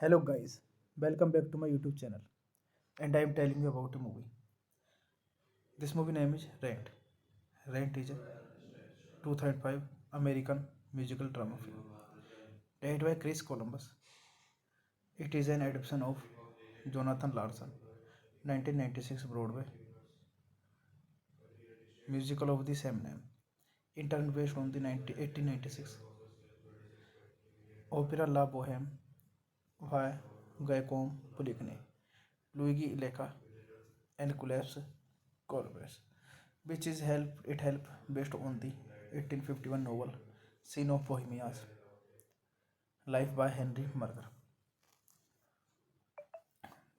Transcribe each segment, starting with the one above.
Hello guys, welcome back to my YouTube channel and I am telling you about a movie. This movie name is Rent. Rent is a 2005 American musical drama film directed by Chris Columbus. It is an adaptation of Jonathan Larson 1996 Broadway musical of the same name. Interned based on the 1896 opera La Boheme by Giacomo Puccini, Luigi Illica and Collapse Corbus, which is help based on the 1851 novel Scene of Bohemia's Life by Henry Murger.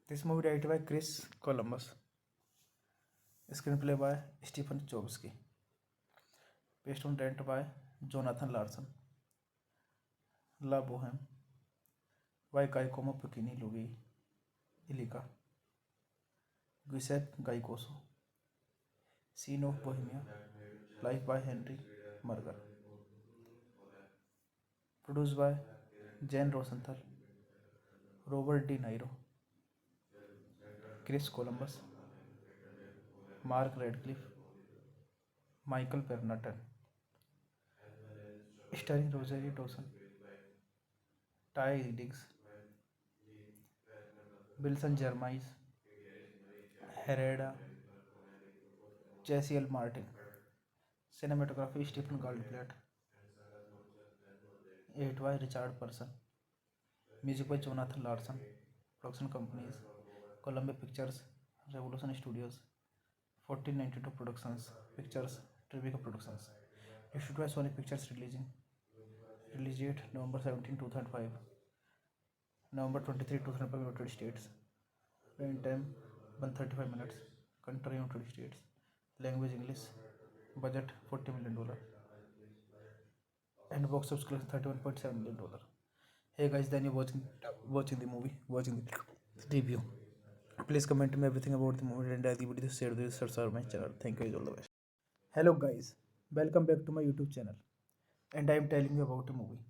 This movie directed by Chris Columbus, screenplay by Stephen Chbosky, based on Rent by Jonathan Larson, La Boheme by Giacomo Puccini, Luigi Illica, Giuseppe Gaicoso, Scene of Bohemia, Life by Henry Murger, produced by Jane Rosenthal, Robert De Niro, Chris Columbus, Mark Radcliffe, Michael Pernatan, starring Rosario Dawson, Ty Diggs, Wilson Jeremiah, Hereda, Jesse L. Martin, cinematography Stephen Goldblatt, edited by Richard Person, music by Jonathan Larson, production companies Columbia Pictures, Revolution Studios, 1492 Productions, Pictures, Tribeca Productions, issued by Sony Pictures release date November 17, 2005, November 23, 2005 United States, running time 135 minutes, country United States, language English, budget $40 million, and box office collection $31.7 million. Hey guys, then you watching the movie, watching the review. Please comment me everything about the movie and the video share this subscribe my channel. Thank you, all the best. Hello guys, welcome back to my YouTube channel and I am telling you about a movie.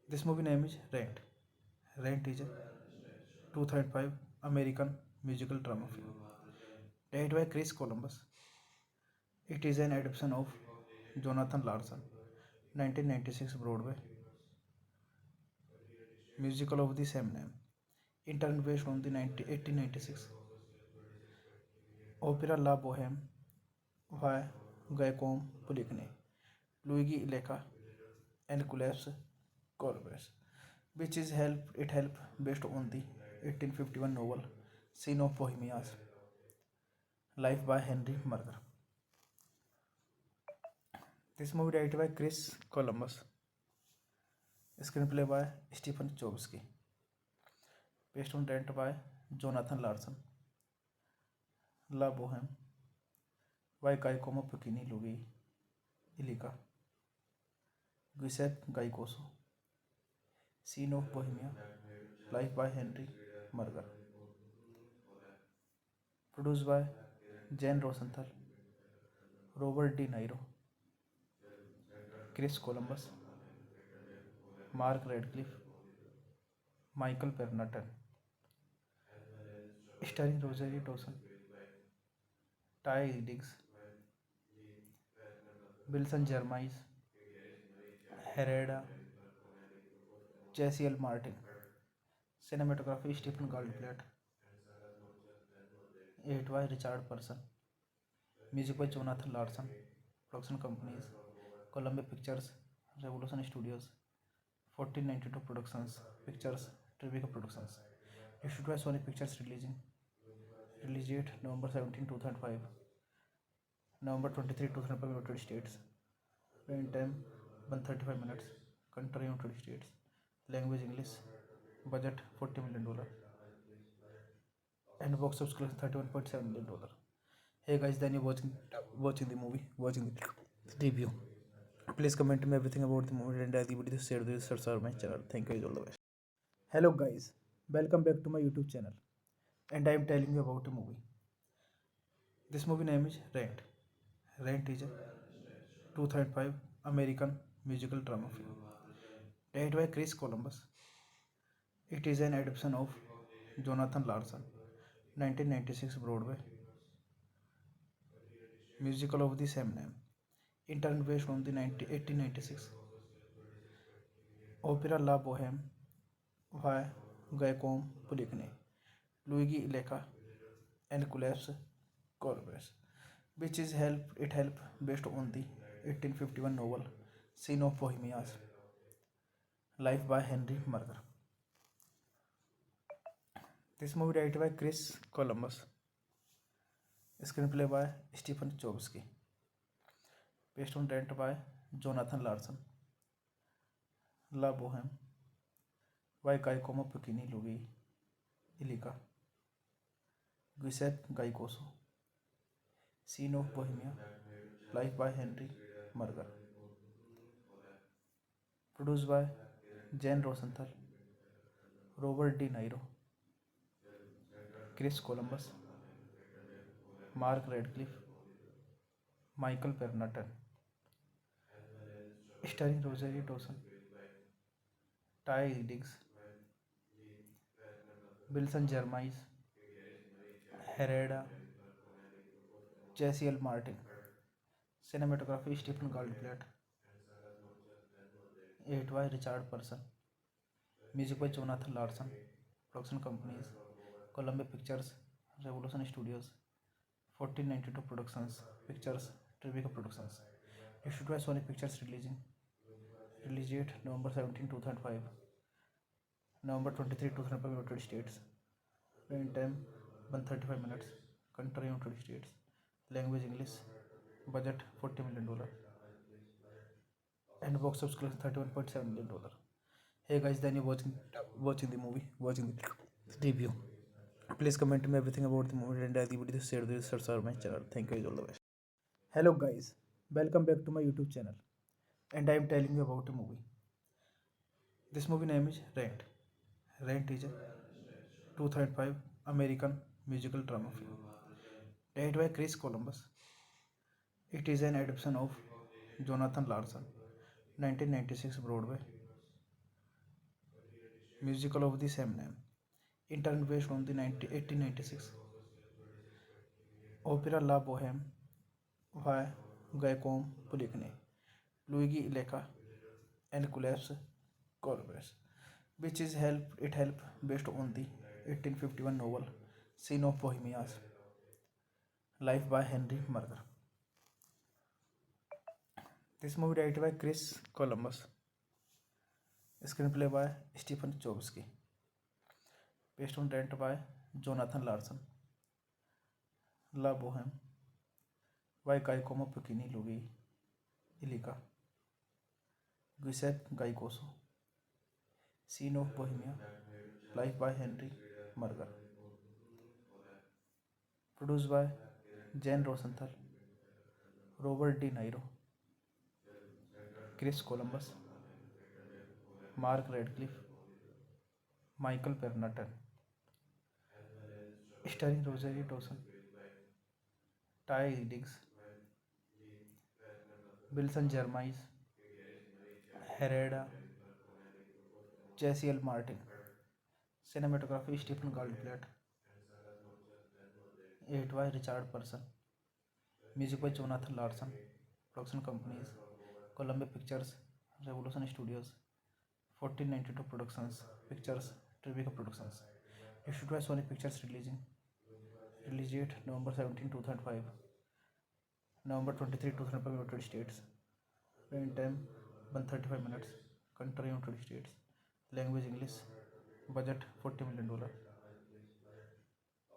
This movie name is Rent. Rent is a 2005 American musical drama film directed by Chris Columbus. It is an adaptation of Jonathan Larson 1996 Broadway musical of the same name. Interned based on the 1896 Opera La Boheme by Giacomo Puccini, Luigi Illica, and Collapse Corbus, which is help based on the 1851 novel Scene of Bohemia's Life by Henry Murger. This movie directed by Chris Columbus, screenplay by Stephen Chbosky, based on direct by Jonathan Larson. La Boheme by Giacomo Puccini, Luigi Illica, Giuseppe Gaicoso. Scene of Bohemia, Life by Henry Murger. Produced by Jane Rosenthal, Robert De Niro, Chris Columbus, Mark Radcliffe, Michael Pernatan. Starring Rosario Dawson, Ty Diggs, Wilson Jeremiah, Hereda, Jesse L. Martin. Cinematography Stephen Goldblatt. Edit by Richard Person. Music by Jonathan Larson. Production companies Columbia Pictures, Revolution Studios, 1492 Productions, Pictures, Tribeca Productions. Issued by Sony Pictures. Release date November 17, 2005. November 23, 2005 United States. Running time 135 minutes. Country United States. Language English. Budget $40 million. And box office collection $31.7 million. Hey guys, then you're watching the movie, watching the review. Please comment me everything about the movie and the video share this subscribe my channel. Thank you, all the best. Hello guys, welcome back to my YouTube channel, and I am telling you about a movie. This movie name is Rent. Rent is a 2005 American musical drama film directed by Chris Columbus. It is an adaptation of Jonathan Larson 1996 Broadway musical of the same name, interned based on the 1896 opera La Boheme by Giacomo Puccini, Luigi Illica, and Collapse Corbus, which is help based on the 1851 novel Scene of Bohemia's Life by Henry Murger. This movie directed by Chris Columbus, screenplay by Stephen Chbosky, based on direct by Jonathan Larson. La Boheme by Giacomo Puccini, Luigi Illica, Giuseppe Gaicoso. Scene of Bohemia, Life by Henry Murger. Produced by Jane Rosenthal, Robert De Niro, Chris Columbus, Mark Radcliffe, Michael Pernatan. Starring Rosario Dawson, Ty Diggs, Wilson Jeremiah, Hereda, Jesse L. Martin. Cinematography Stephen Goldblatt. Edit by Richard Person. Music by Jonathan Larson. Production companies Columbia Pictures, Revolution Studios, 1492 Productions, Pictures, Tribeca Productions. Issued by Sony Pictures. Release date November 17, 2005. November 23, 2005 United States. Running time 135 minutes. Country United States. Language English. Budget $40 million. And box office collection $31.7 million. Hey guys, then you're watching the movie, watching the review. Please comment me everything about the movie and the video share this subscribe my channel. Thank you, all the best. Hello guys, welcome back to my YouTube channel, and I am telling you about a movie. This movie name is Rent. Rent is a 2005 American musical drama film directed by Chris Columbus. It is an adaptation of Jonathan Larson 1996 Broadway musical of the same name, interned based on the 1896 opera La Boheme by Giacomo Puccini, Luigi Illica, and Collapse Corbus, which is help based on the 1851 novel Scene of Bohemia's Life by Henry Murger. This movie directed by Chris Columbus. Screenplay by Stephen Chbosky. Based on rent by Jonathan Larson. La Boheme. Vai Kai como Puccini Luigi Illica. Giuseppe Gaicoso. Scene of Bohemia. Life by Henry Murger. Produced by Jane Rosenthal, Robert De Niro, Chris Columbus, Mark Radcliffe, Michael Pernatan. Starring Rosario Dawson, Ty Diggs, Wilson Jeremiah, Hereda, Jesse L. Martin. Cinematography Stephen Goldblatt. Edit by Richard Person. Music by Jonathan Larson. Production companies Columbia Pictures, Revolution Studios, 1492 Productions, Pictures, Tribeca Productions. Issued by Sony Pictures releasing. Release date November 17, 2005. November 23, 2005 United States. Running time 135 minutes. Country United States. Language English. Budget $40 million.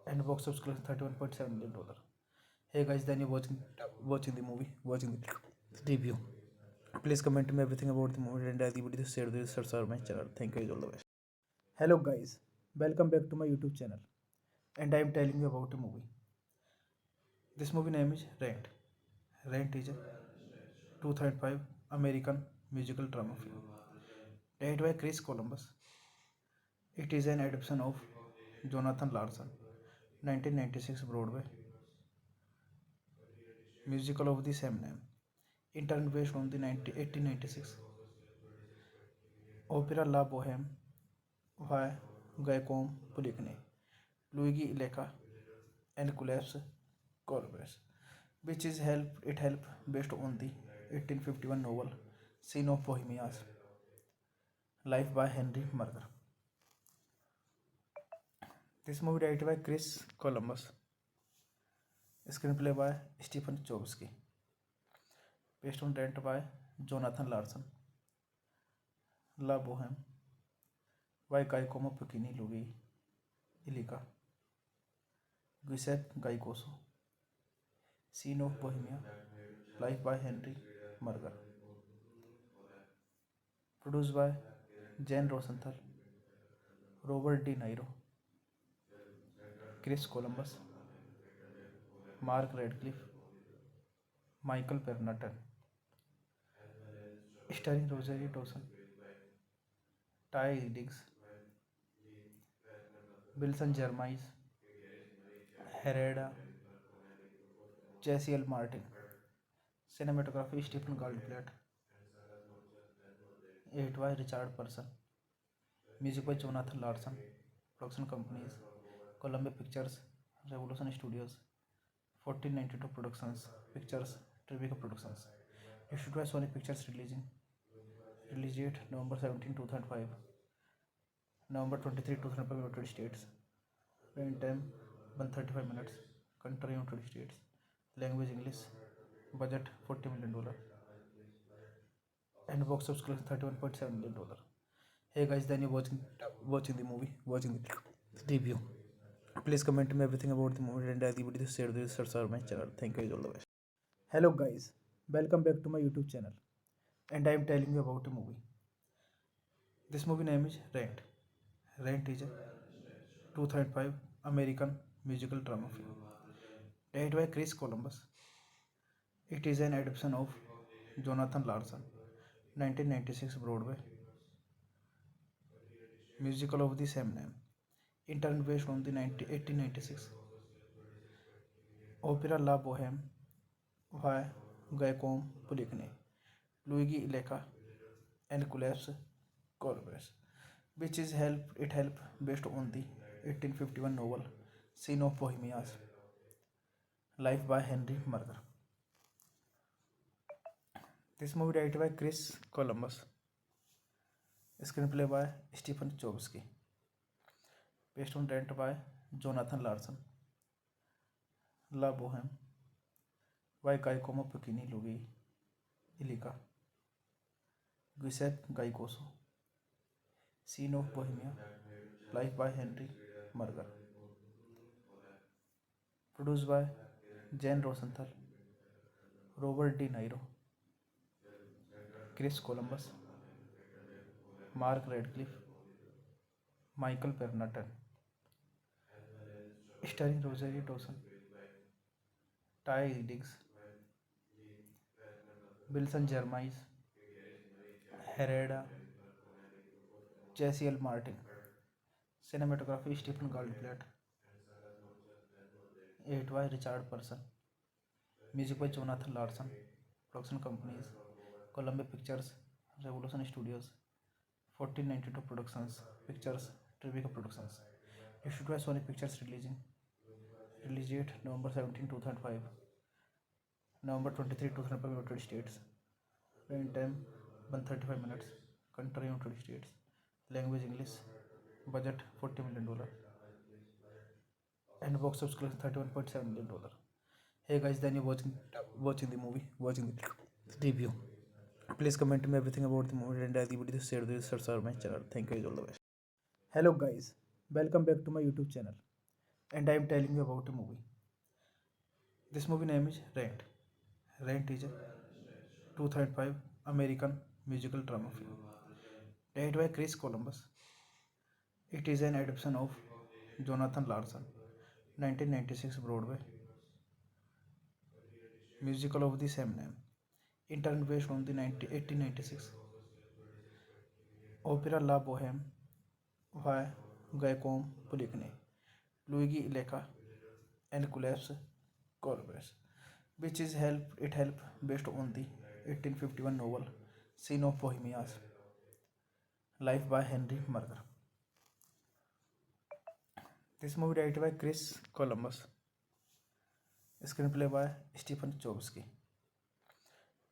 And box office collection $31.7 million. Hey guys, then you're watching the movie, watching the review. Please comment me everything about the movie and the video share the subscribe my channel. Thank you, all the best. Hello guys, welcome back to my YouTube channel, and I am telling you about a movie. This movie name is Rent. Rent is a 2005 American musical drama film directed by Chris Columbus. It is an adaptation of Jonathan Larson 1996 Broadway musical of the same name, in turn based on the 1896 opera La Boheme by Giacomo Puccini, Luigi Illica, and Giuseppe Corvus, which is helped based on the 1851 novel Scene of Bohemia's Life by Henry Murger. This movie directed by Chris Columbus. Screenplay by Stephen Chbosky. Based on rent by Jonathan Larson. La Boheme. Vai Kai como Puccini Luigi Illica. Giuseppe Gaicoso. Scene of Bohemia. Life by Henry Murger. Produced by Jane Rosenthal, Robert De Niro, Chris Columbus, Mark Radcliffe, Michael Pernatan. Starring Rosario Dawson, Ty Diggs, Wilson Jeremiah, Hereda, Jesse L. Martin. Cinematography Stephen Goldblatt. Edit by Richard Person. Music by Jonathan Larson. Production companies Columbia Pictures, Revolution Studios, 1492 Productions, Pictures, Tribeca Productions. Issued by Sony Pictures releasing. Release date November 17, 2005. November 23, 2005 United States. Running time 135 minutes. Country United States. Language English. Budget $40 million. And box office collection $31.7 million. Hey guys, then you're watching the movie, watching the review. Please comment me everything about the movie and the video share the subscribe my channel. Thank you, all the best. Hello guys, welcome back to my YouTube channel, and I am telling you about a movie. This movie name is Rent. Rent is a 2005 American musical drama film directed by Chris Columbus. It is an adaptation of Jonathan Larson 1996 Broadway musical of the same name, in turn based on the 1896 opera La Boheme by Giacomo Puccini, Luigi Illica, and Giuseppe Corvus, which is helped based on the 1851 novel Scene of Bohemia's Life by Henry Murger. This movie directed by Chris Columbus. Screenplay by Stephen Chbosky. Based on rent by Jonathan Larson. La Bohème, Vai Cai Como Puccini Luigi Illica, Giuseppe Gaicoso, Scene of Bohemia, Life by Henry Murger, produced by Jane Rosenthal, Robert De Niro, Chris Columbus, Mark Radcliffe, Michael Pernatan, starring Rosario Dawson, Ty Diggs, Wilson Jeremiah, Hereda, Jesse L. Martin, cinematography Stephen Goldblatt, 8 by Richard Person, music by Jonathan Larson, production companies Columbia Pictures, Revolution Studios, 1492 Productions, Pictures, Tribeca Productions, issued by Sony Pictures release date November 17, 2005, November 23, 2005 United States, running time 135 minutes, country United States, language English, budget $40 million, and box office collection $31.7 million. Hey guys, then you're watching the movie, watching the review. Please comment me everything about the movie and the video share this subscribe my channel. Thank you, all the best. Hello guys, welcome back to my YouTube channel, and I am telling you about a movie. This movie name is Rent. Rent is a 2005 American musical drama film directed by Chris Columbus. It is an adaptation of Jonathan Larson 1996 Broadway musical of the same name, interned based on the 1896 opera La Bohème by Guillaume Pulicni, Luigi Illica, and Collapse Corbus, which is help based on the 1851 novel Scene of Bohemia's Life by Henry Murger. This movie directed by Chris Columbus, screenplay by Stephen Chbosky,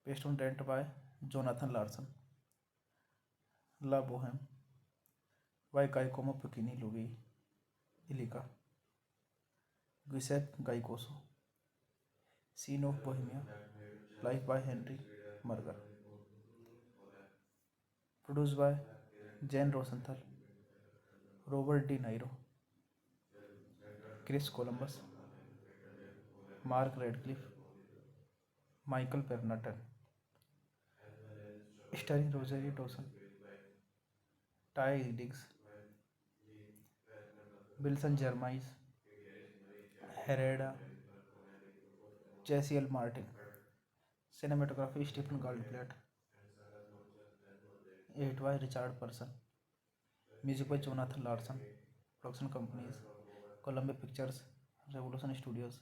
based on Rent by Jonathan Larson, La Bohème, Vai Cai Como Puccini Luigi Illica, Giuseppe Gaicoso, Scene of Bohemia, Life by Henry Murger, produced by Jane Rosenthal, Robert De Niro, Chris Columbus, Mark Radcliffe, Michael Pernatan, starring Rosario Dawson, Ty Diggs, Wilson Jeremiah, Hereda, Jesse L. Martin, cinematography Stephen Goldblatt, 8 by Richard Person, music by Jonathan Larson, production companies Columbia Pictures, Revolution Studios,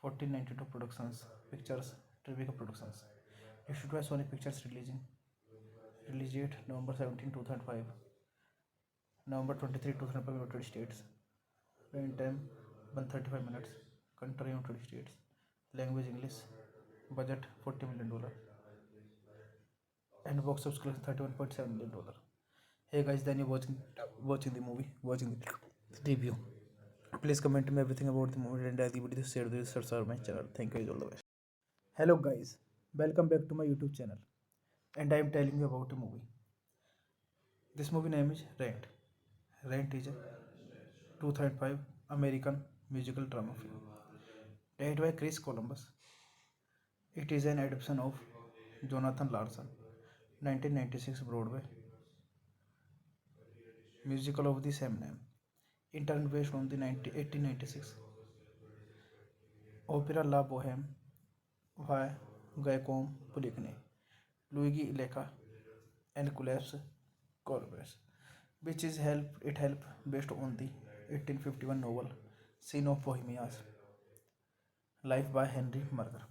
1492 Productions, Pictures, Tribeca Productions, issued by Sony Pictures release date November 17, 2005, November 23, 2005 United States, running time 135 minutes, country United States, language English, budget $40 million, and box office collection $31.7 million. Hey guys, then you're watching the movie, watching the review. Please comment me everything about the movie and the video share this subscribe my channel. Thank you, all the best. Hello guys, welcome back to my YouTube channel, and I am telling you about a movie. This movie name is Rent. Rent is a 2005 American musical drama film directed by Chris Columbus. It is an adaptation of Jonathan Larson 1996 Broadway musical of the same name, interned based on the 1896 opera La Bohème by Guillaume Pulicni, Luigi Illica, and Collapse Corbus, which is help based on the 1851 novel Scene of Bohemia's Life by Henry Murger.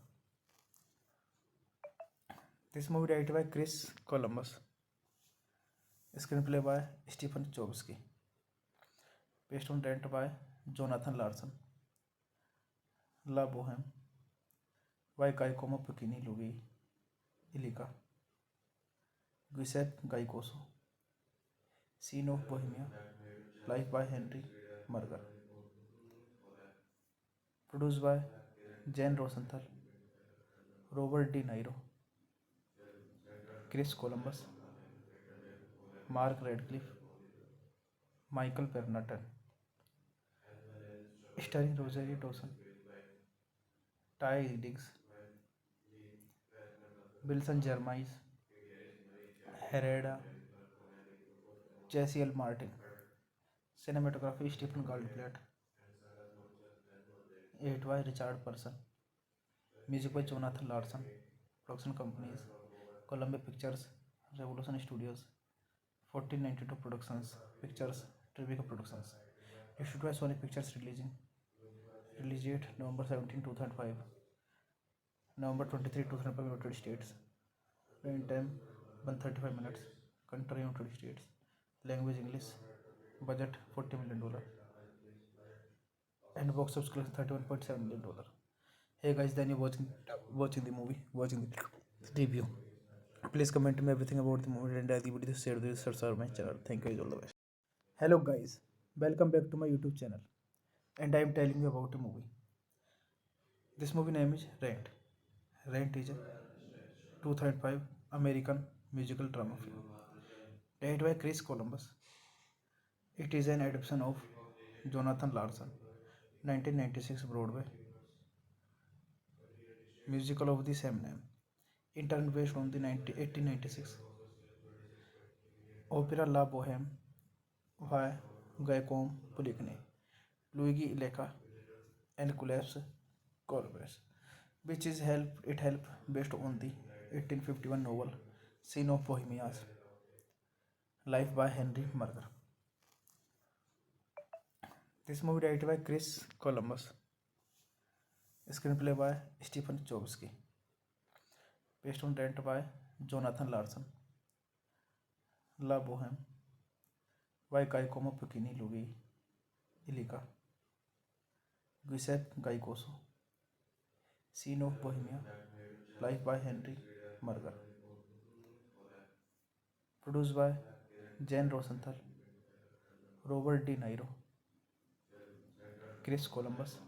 This movie directed by Chris Columbus, screenplay by Stephen Chbosky, based on Rent by Jonathan Larson, La Bohème, Vai Cai Como Puccini Luigi Illica, Giuseppe Gaicoso, Scene of Bohemia, Life by Henry Murger, Produced by Jane Rosenthal, Robert De Niro, Chris Columbus, Mark Radcliffe, Michael Pernatan, starring Rosario Dawson, Ty Diggs, Wilson Jeremiah, Hereda, Jesse L. Martin, cinematography Stephen Goldblatt, edit by Richard Person, music by Jonathan Larson, production companies Columbia Pictures, Revolution Studios, 1492 Productions, Pictures, Tribeca Productions. Issued by Sony Pictures releasing. Release date November 17, 2005. November 23, 2005 United States. Running time 135 minutes. Country United States. Language English. Budget $40 million. And box office collection $31.7 million. Hey guys, then you're watching the movie, watching the review. Please comment me everything about the movie and the video share this subscribe my channel. Thank you, all the best. Hello guys, welcome back to my YouTube channel, and I am telling you about a movie. This movie name is Rent. Rent is a 2005 American musical drama film directed by Chris Columbus. It is an adaptation of Jonathan Larson 1996 Broadway musical of the same name. In turn based on the 1896 opera La Boheme by Giacomo Puccini, Luigi Illica, and Collapse Corbus, which is helped based on the 1851 novel Scene of Bohemia's Life by Henry Murger. This movie directed by Chris Columbus, screenplay by Stephen Chbosky, based on Rent by Jonathan Larson, La Boheme by Giacomo Puccini, Luigi Illica, Giuseppe Gaicoso, Scene of Bohemia, Life by Henry Murger. Produced by Jane Rosenthal, Robert De Niro, Chris Columbus,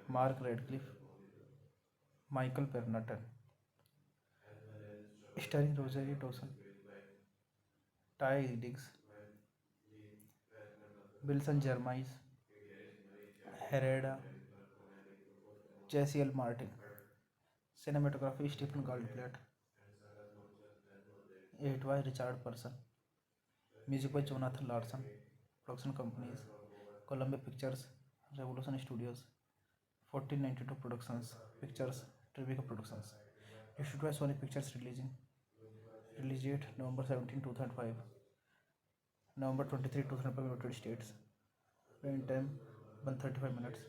Mark Radcliffe, Michael Pernatan, starring Rosario Dawson, Ty Diggs, Wilson Jeremiah, Hereda, Jesse L. Martin, cinematography Stephen Goldblatt, edit by Richard Person, music by Jonathan Larson, Robert De Niro, Chris Columbus, Mark Radcliffe, Michael Pernatan, Ty Diggs, Wilson Jeremiah, Hereda, Jesse L. Martin, cinematography Stephen Goldblatt, edit by Richard Person, music by Jonathan Larson, production companies Columbia Pictures, Revolution Studios, 1492 Productions, Pictures, Tribeca Productions. Issued by Sony Pictures releasing. Release date November 17, 2005. November 23, 2005 United States. Running time 135 minutes.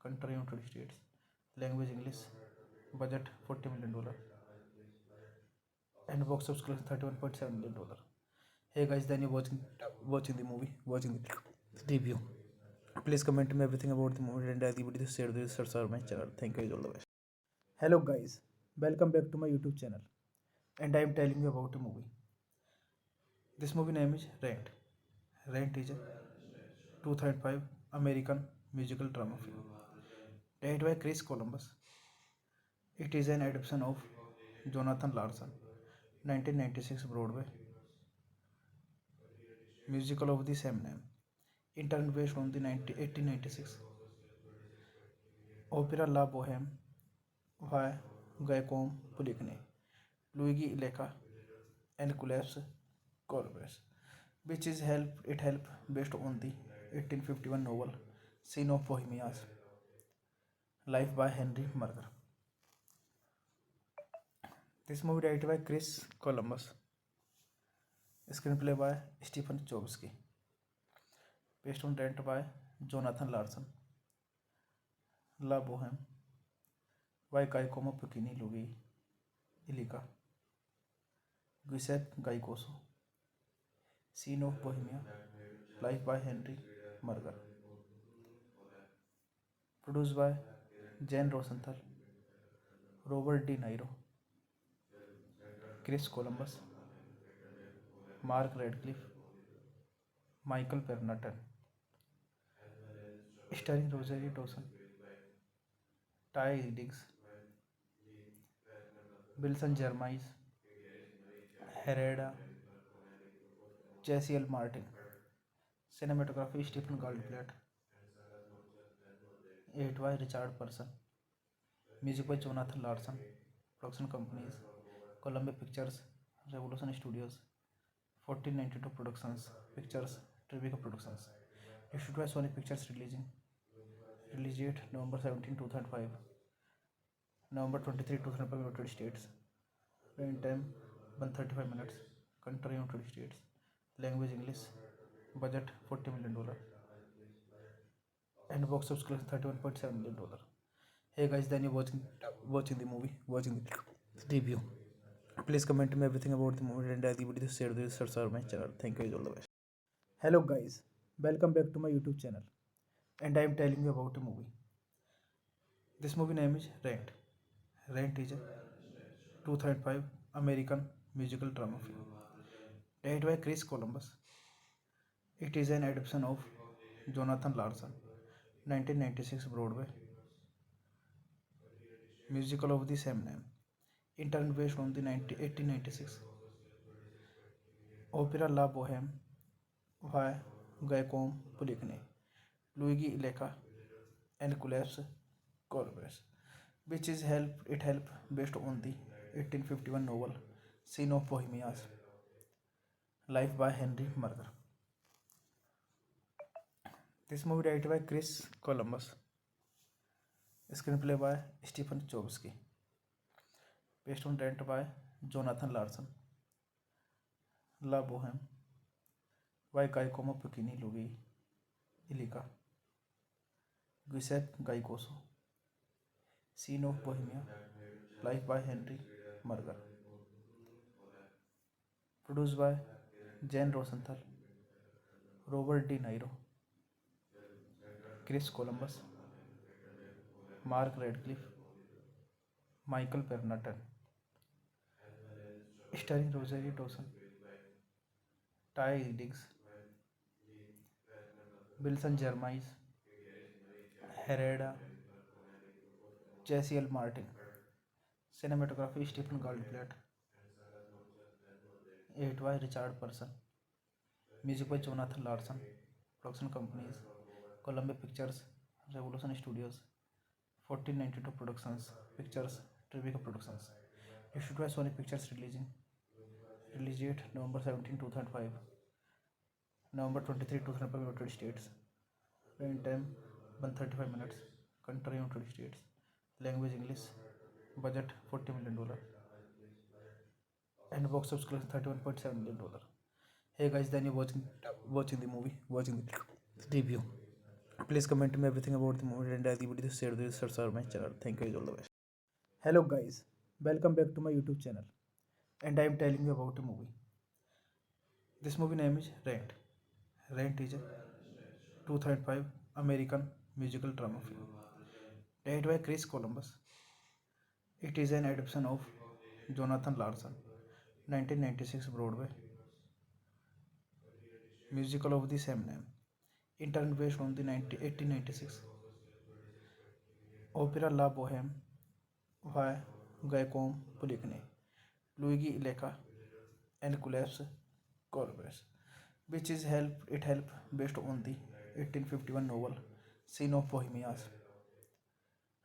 Country United States. Language English. Budget $40 million. And box office collection $31.7 million. Hey guys, then you're watching the movie, watching the review. Please comment me everything about the movie and the video share this subscribe my channel. Thank you, all the best. Hello guys, welcome back to my YouTube channel, and I am telling you about a movie. This movie name is Rent. Rent is a 2005 American musical drama film directed by Chris Columbus. It is an adaptation of Jonathan Larson 1996 Broadway musical of the same name. In turn based on the 1896 opera La Boheme by Giacomo Puccini, Luigi Illica, and Collapse Corbus, which is helped based on the 1851 novel Scene of Bohemia's Life by Henry Murger. This movie directed by Chris Columbus, screenplay by Stephen Chbosky, based on Rent by Jonathan Larson, La Boheme by Giacomo Puccini, Luigi Illica, Giuseppe Gaicoso, Scene of Bohemia, Life by Henry Murger. Produced by Jane Rosenthal, Robert De Niro, Chris Columbus, Mark Radcliffe, Michael Pernatan, starring Rosario Dawson, Ty Diggs, Wilson Jeremiah, Herrera, Jesse L. Martin. Cinematography Stephen Goldblatt. Edit by Richard Person. Music by Jonathan Larson. Production companies Columbia Pictures, Revolution Studios, 1492 Productions, Pictures, Tribeca Productions. Issued by Sony Pictures releasing. Release date November 17, 2005. November 23, 2005 United States. Running time 135 minutes. Country United States. Language English. Budget $40 million. And box office collection $31.7 million. Hey guys, then you're watching the movie, watching the review. Please comment me everything about the movie and the video share the subscribe my channel. Thank you, all the best. Hello guys, welcome back to my YouTube channel. And I am telling you about a movie. This movie name is Rent. Rent is a 2005 American musical drama film. Directed by Chris Columbus. It is an adaptation of Jonathan Larson 1996 Broadway musical of the same name. Interned based on the 1896 opera La Bohème by Guillaume Poulenc, Luigi Illica, and Collapse Corbus, which is help based on the 1851 novel Scene of Bohemia's Life by Henry Murger. This movie directed by Chris Columbus, screenplay by Stephen Chbosky, based on Rent by Jonathan Larson, La Bohème by Giacomo Puccini, Luigi Illica, Giuseppe Gaicoso, Scene of Bohemia, Life by Henry Murger. Produced by Jane Rosenthal, Robert De Niro, Chris Columbus, Mark Radcliffe, Michael Pernatan. Starring Rosario Dawson, Ty Diggs, Wilson Jeremiah, Herrera, Jesse L. Martin. Cinematography Stephen Goldblatt. Edit by Richard Person. Music by Jonathan Larson. Production companies Columbia Pictures, Revolution Studios, 1492 Productions, Pictures, Tribeca Productions. Issued by Sony Pictures releasing. Release date November 17, 2005. November 23, 2005 United States. Running time 135 minutes. Country United States. Language English. Budget $40 million. And box office collection $31.7 million. Hey guys, then you're watching the movie, watching the review. Please comment me everything about the movie and the video share the subscribe my channel. Thank you, all the best. Hello guys, welcome back to my YouTube channel. And I am telling you about a movie. This movie name is Rent. Rent is a 2005 American musical drama film. Directed by Chris Columbus. It is an adaptation of Jonathan Larson 1996 Broadway musical of the same name. Interned based on the 1896 opera La Bohème by Giacomo Puccini, Luigi Illica, and Collapse Corbus, which is help based on the 1851 novel Scene of Bohemia's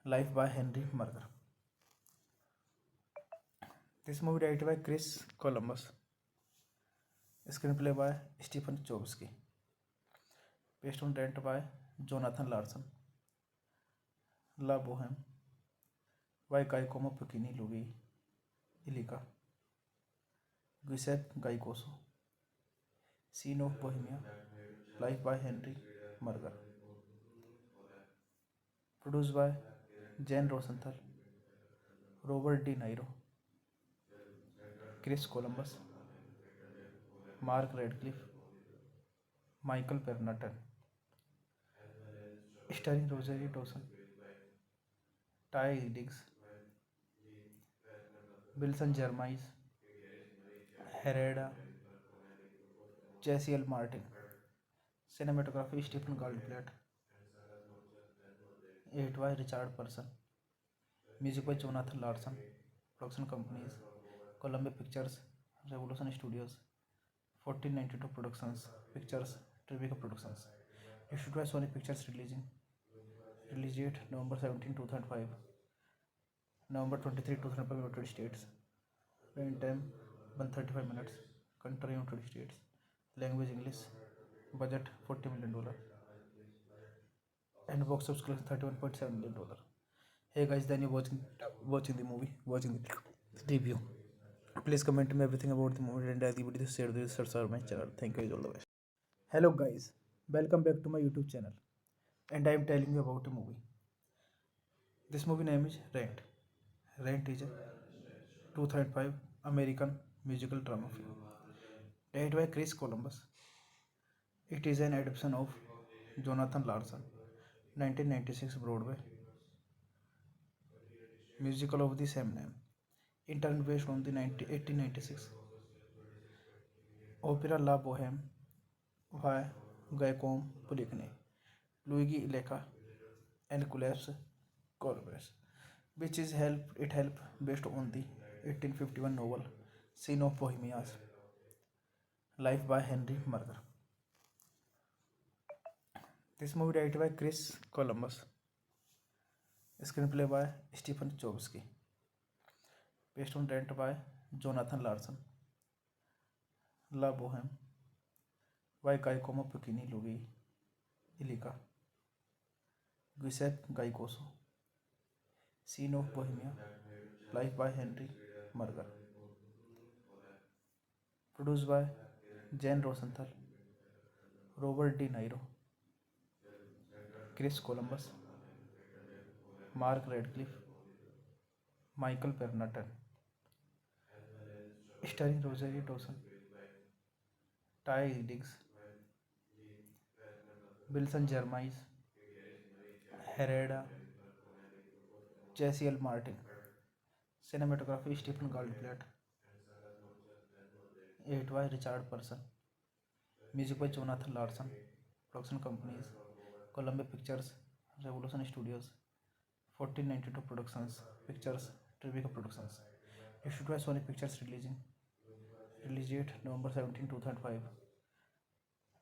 Life by Henry Murger. This movie directed by Chris Columbus, screenplay by Stephen Chbosky, based on Rent by Jonathan Larson, La Bohème by Giacomo Puccini, Luigi Illica, Giuseppe Gaicoso, Scene of Bohemia, Life by Henry Murger. Produced by Jane Rosenthal, Robert De Niro, Chris Columbus, Mark Radcliffe, Michael Pernatan. Starring Rosario Dawson, Ty Diggs, Wilson Jeremiah, Herrera, Jesse L. Martin. Cinematography Stephen Goldblatt. Edit by Richard Person. Music by Jonathan Larson. Production companies Columbia Pictures, Revolution Studios, 1492 Productions, Pictures, Tribeca Productions. Issued by Sony Pictures releasing. Release date November 17, 2005. November 23, 2005 United States. Running time 135 minutes. Country United States. Language English. Budget $40 million. And box office collection $31.7 million. Hey guys, then you're watching the movie, watching the review. Please comment me everything about the movie and the video share this subscribe my channel. Thank you, all the best. Hello guys, welcome back to my YouTube channel, and I am telling you about a movie. This movie name is Rent. Rent is a 2005 American musical drama film directed by Chris Columbus. It is an adaptation of Jonathan Larson 1996 Broadway musical of the same name. Interned based on the 1896 opera La Bohème by Guillaume Poulenc, Luigi Illica, and Collapse Corbus, which is help based on the 1851 novel Scene of Bohemia's Life by Henry Murger. This movie directed by Chris Columbus, screenplay by Stephen Chbosky, based on Rent by Jonathan Larson, La Bohème by Giacomo Puccini, Luigi Illica, Giuseppe Gaicoso, Scene of Bohemia, Life by Henry Murger. Produced by Jane Rosenthal, Robert De Niro, Chris Columbus, Mark Radcliffe, Michael Pernatan, starring Rosario Dawson, Ty Diggs, Wilson Jeremiah, Hereda, Jesse L. Martin, cinematography Stephen Goldblatt, edited by Richard Person, music by Jonathan Larson, production companies Columbia Pictures, Revolution Studios, 1492 Productions, Pictures, Tribeca Productions. Issued by Sony Pictures releasing. Release date November 17, 2005.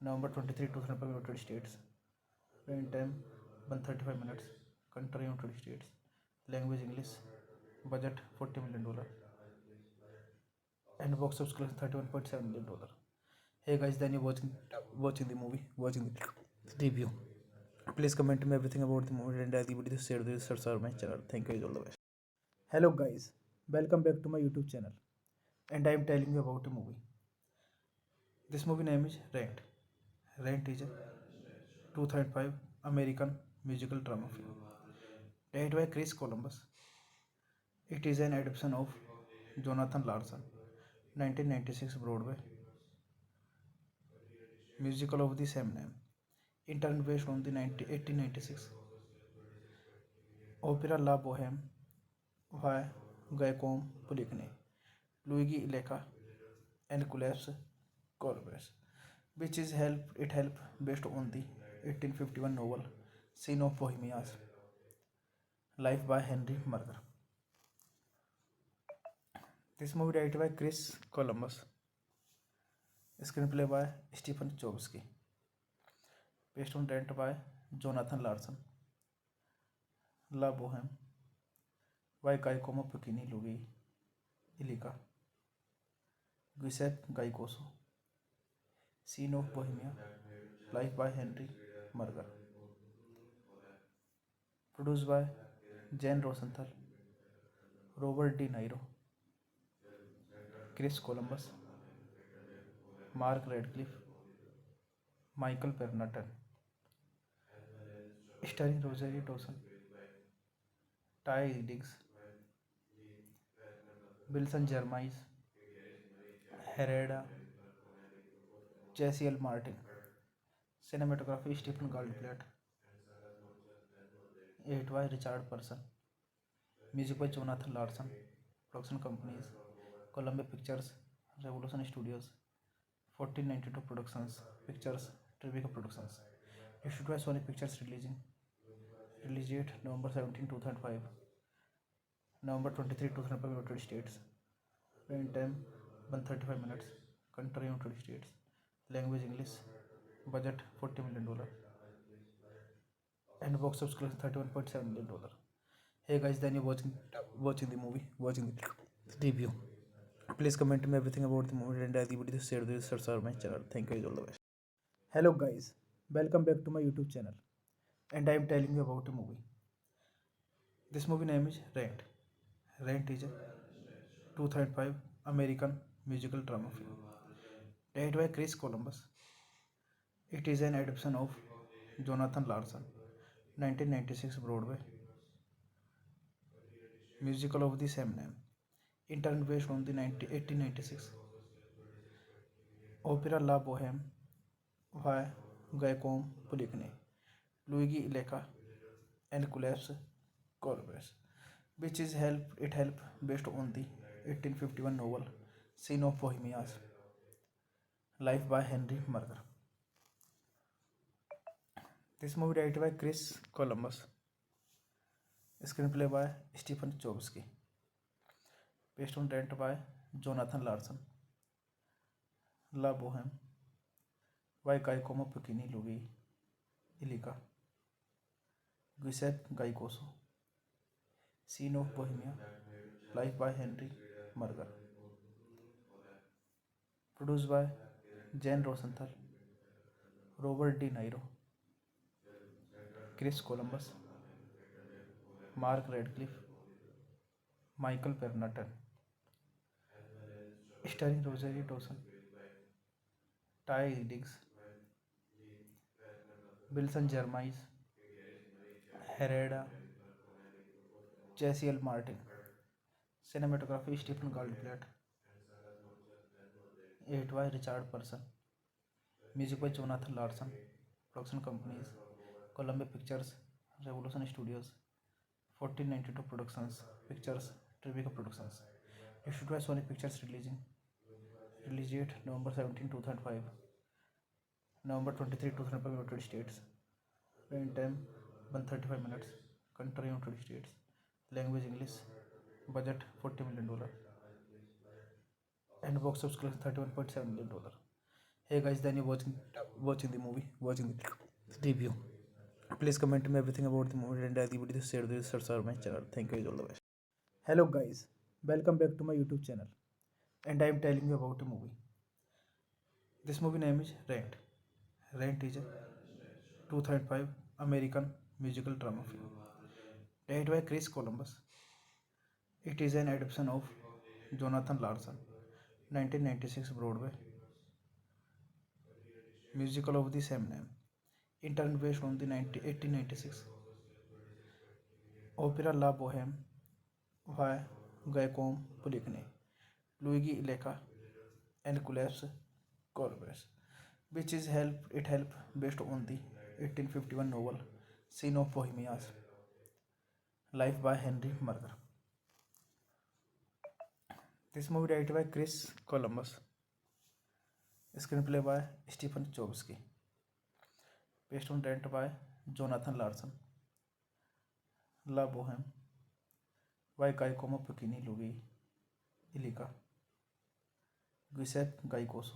November 23, 2005 United States. Running time 135 minutes. Country United States. Language English. Budget $40 million. And box office collection $31.7 million. Hey guys, then you're watching the movie, watching the review. Please comment me everything about the movie and the video share this subscribe my channel. Thank you, all the best. Hello guys, welcome back to my YouTube channel, and I am telling you about a movie. This movie name is Rent. Rent is a 2005 American musical drama film directed by Chris Columbus. It is an adaptation of Jonathan Larson 1996 Broadway musical of the same name. Interned based on the 1896 opera La Bohème by Giacomo Puccini, Luigi Illica, and Collapse Corbus, which is help based on the 1851 novel Scene of Bohemia's Life by Henry Murger. This movie directed by Chris Columbus, screenplay by Stephen Chbosky, based on Rent by Jonathan Larson, La Bohème by Giacomo Puccini, Luigi Illica, Giuseppe Gaicoso, Scene of Bohemia, Life by Henry Murger. Produced by Jane Rosenthal, Robert De Niro, Chris Columbus, Mark Radcliffe, Michael Pernatan, starring Rosario Dawson, Ty Diggs, Wilson Jeremiah, Hereda, Jesse L. Martin, cinematography Stephen Goldblatt, edited by Richard Person, music by Jonathan Larson, production companies Columbia Pictures, Revolution Studios, 1492 Productions, Pictures, Tribeca Productions. Issued by Sony Pictures releasing. Release date November 17, 2005. November 23, 2005, United States. Rain time 135 minutes. Country United States. Language English. Budget $40 million. And box office collection $31.7 million. Hey guys, then you're watching the movie, watching the review. Please comment me everything about the movie and the video share the subscribe my channel. Thank you, all the best. Hello guys, welcome back to my YouTube channel. And I am telling you about a movie. This movie name is Rent. Rent is a 2005 American musical drama film directed by Chris Columbus. It is an adaptation of Jonathan Larson 1996 Broadway musical of the same name. Interned based on the 1896 opera La Boheme by Giacomo Puccini, Luigi Illica, and Collapse Corbus, which is helped based on the 1851 novel Scene of Bohemia's Life by Henry Murger. This movie directed by Chris Columbus, screenplay by Stephen Chbosky, based on Rent by Jonathan Larson, La Boheme by Giacomo Puccini, Luigi Illica, Giuseppe Gaicoso, Scene of Bohemia, Life by Henry Murger. Produced by Jane Rosenthal, Robert De Niro, Chris Columbus, Mark Radcliffe, Michael Pernatan, starring Rosario Dawson, Ty Diggs, Wilson Jeremiah, Hereda, Jesse L. Martin, cinematography Stephen Goldblatt, edited by Richard Person, music by Jonathan Larson, production companies Columbia Pictures, Revolution Studios, 1492 Productions, Pictures, Tribeca Productions. Issued by Sony Pictures Release date November 17, 2005. November 23, 2005, United States. Rain time 135 minutes. Country United States. Language English. Budget $40 million. And box office collection $31.7 million. Hey guys, then you're watching the movie, watching the review. Please comment me everything about the movie and the video share the subscribe my channel. Thank you, all the best. Hello guys, welcome back to my YouTube channel. And I am telling you about a movie. This movie name is Rent. Rent is a 2005 American musical drama film directed by Chris Columbus. It is an adaptation of Jonathan Larson 1996 Broadway musical of the same name. Interned based on the 1896 opera La Boheme by Giacomo Puccini, Luigi Illica, and Collapse Corbus, which is helped based on the 1851 novel Scene of Bohemia's Life by Henry Murger. This movie directed by Chris Columbus, screenplay by Stephen Chbosky, based on Rent by Jonathan Larson, La Boheme by Giacomo Puccini, Luigi Illica, Giuseppe Gaicoso,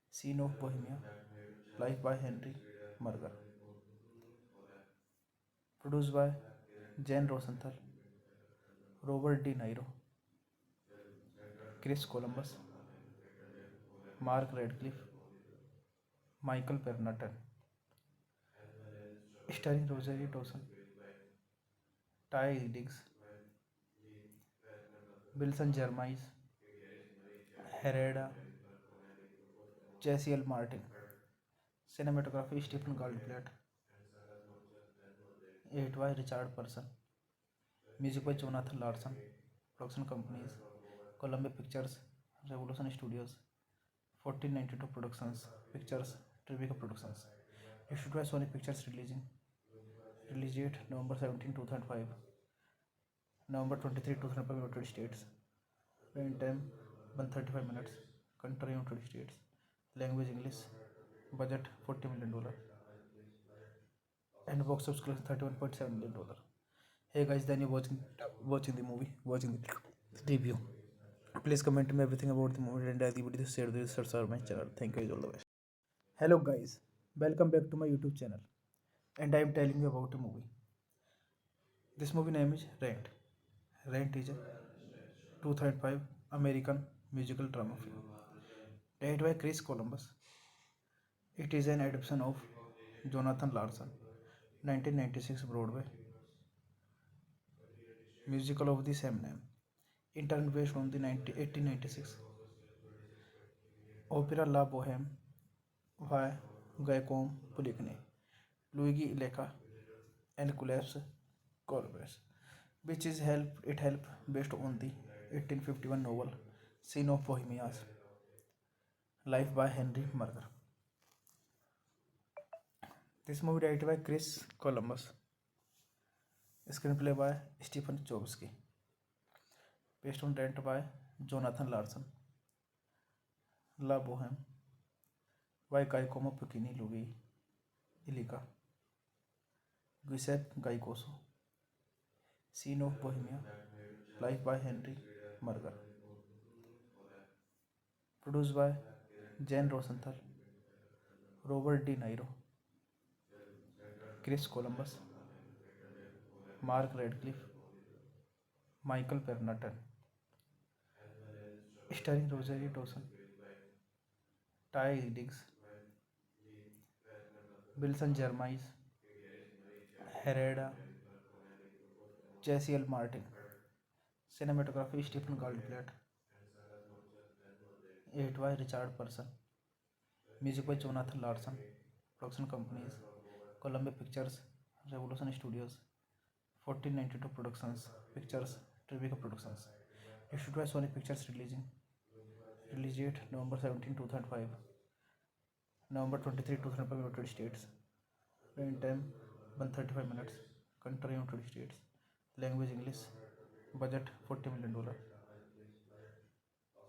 Scene of Bohemia, Life by Henry Murger. Produced by Jane Rosenthal, Robert De Niro, Chris Columbus, Mark Radcliffe, Michael Pernatan, starring Rosario Dawson, Ty Diggs, Wilson Jeremiah, Hereda, Jesse L. Martin, cinematography Stephen Goldblatt, edited by Richard Person, music by Jonathan Larson, production companies Columbia Pictures, Revolution Studios, 1492 Productions, Pictures, Tribeca Productions. Issued by Sony Pictures Release date November 17, 2005. November 23, 2005, United States. Rain time 135 minutes. Country United States. Language English. Budget $40 million. And box office collection $31.7 million. Hey guys, then you're watching the movie, watching the review. Please comment me everything about the movie and the video share this are my channel. Thank you, all the best. Hello guys, welcome back to my YouTube channel, and I am telling you about a movie. This movie name is Rent. Rent is a 2005 American musical drama film directed by Chris Columbus. It is an adaptation of Jonathan Larson 1996 Broadway musical of the same name. Interned based on the 1896 opera La Bohème by Guillaume Poulenc, Luigi Illica, and Collapse Corbus, which is help based on the 1851 novel Scene of Bohemia's Life by Henry Murger. This movie directed by Chris Columbus, screenplay by Stephen Chbosky, based on Rent by Jonathan Larson, La Bohème by Giacomo Puccini, Luigi Illica, Giuseppe Gaicoso, Scene of Bohemia, Life by Henry Murger. Produced by Jane Rosenthal, Robert De Niro, Chris Columbus, Mark Radcliffe, Michael Pernatan, starring Rosario Dawson, Ty Diggs, Wilson Jeremiah, Herrera, Jesse L. Martin, cinematography Stephen Goldblatt, edited by Richard Person, music by Jonathan Larson, production companies Columbia Pictures, Revolution Studios, 1492 Productions, Pictures, Tribeca Productions. Issued by Sony Pictures Release date November 17, 2005. November 23, 2005 United States. Running time 135 minutes. Country United States. Language English. Budget $40 million.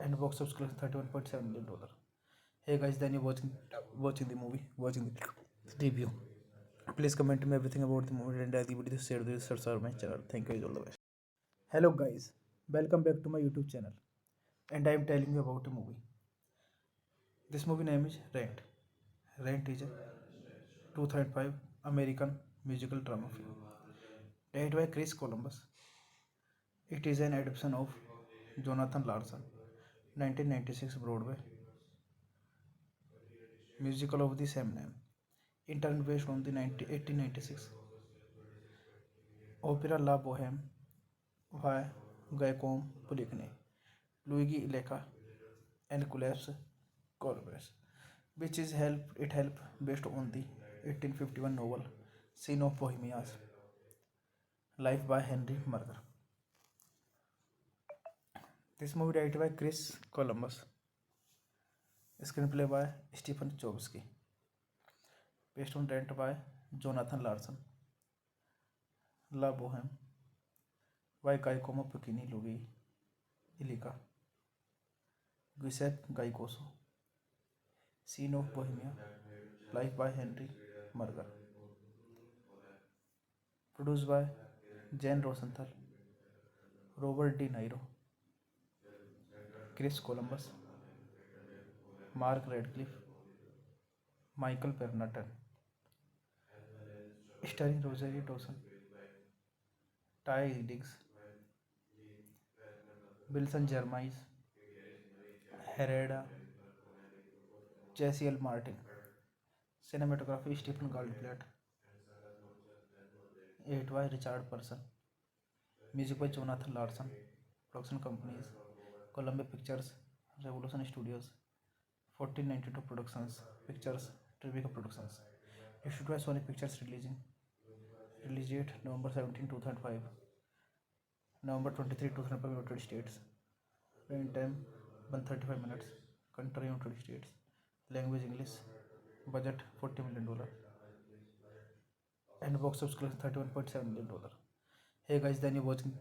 And box office collection $31.7 million. Hey guys, then you're watching the movie, watching the review. Please comment me everything about the movie and the video share this are my channel. Thank you, all the best. Hello guys, welcome back to my YouTube channel, and I am telling you about a movie. This movie name is Rent. Rent is a 2005 American musical drama film directed by Chris Columbus. It is an adaptation of Jonathan Larson 1996 Broadway musical of the same name. Interned based on the 1896 opera La Bohème by Giacomo Puccini, Luigi Illica, and Collapse Corbus, which is help based on the 1851 novel Scene of Bohemia's Life by Henry Murger. This movie directed by Chris Columbus, screenplay by Stephen Chbosky, based on Rent by Jonathan Larson, La Bohème by Giacomo Puccini, Luigi Illica, Giuseppe Gaicoso, Scene of Bohemia, Life by Henry Murger. Produced by Jane Rosenthal, Robert De Niro, Chris Columbus, Mark Radcliffe, Michael Pernatan, starring Rosario Dawson, Ty Diggs, Wilson Jeremiah, Herrera, Jesse L. Martin, cinematography Stephen Goldblatt, edited by Richard Person, music by Jonathan Larson, production companies Columbia Pictures, Revolution Studios, 1492 Productions, Pictures, Tribeca Productions. Issued by Sony Pictures Release date November 17, 2005. November 23, 2005 United States. Running time 135 minutes. Country United States. Language English. Budget $40 million. And box office collection $31.7 million. Hey guys, then you're watching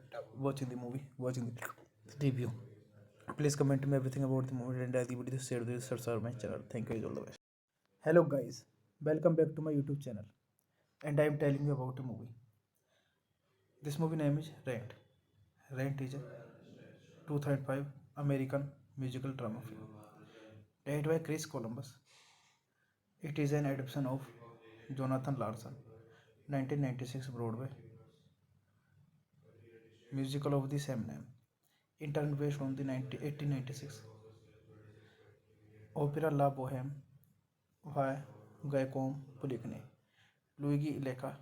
the movie, watching the review. Please comment me everything about the movie and the video share this are my channel. Thank you, all the best. Hello guys, welcome back to my YouTube channel, and I am telling you about a movie. This movie name is Rent. Rent is a 2005 American musical drama film directed by Chris Columbus. It is an adaptation of Jonathan Larson 1996 Broadway musical of the same name. Interned based from the 1896 opera La Bohème by Guillaume Pulicni, Luigi Illica,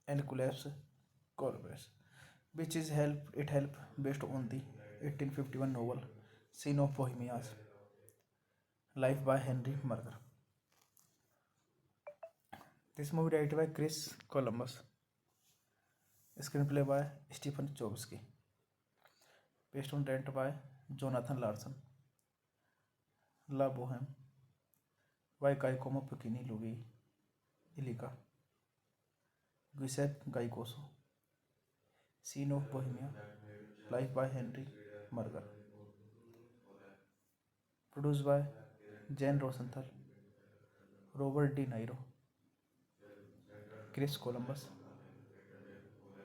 and Collapse Corbus, which is helped based on the 1851 novel Scene of Bohemia's Life by Henry Murger. This movie directed by Chris Columbus, screenplay by Stephen Chbosky, based on Rent by Jonathan Larson, La Bohème by Giacomo Puccini, Luigi Illica, Giuseppe Gaicoso, Scene of Bohemia, Life by Henry Murger, produced by Jane Rosenthal, Robert De Niro, Chris Columbus,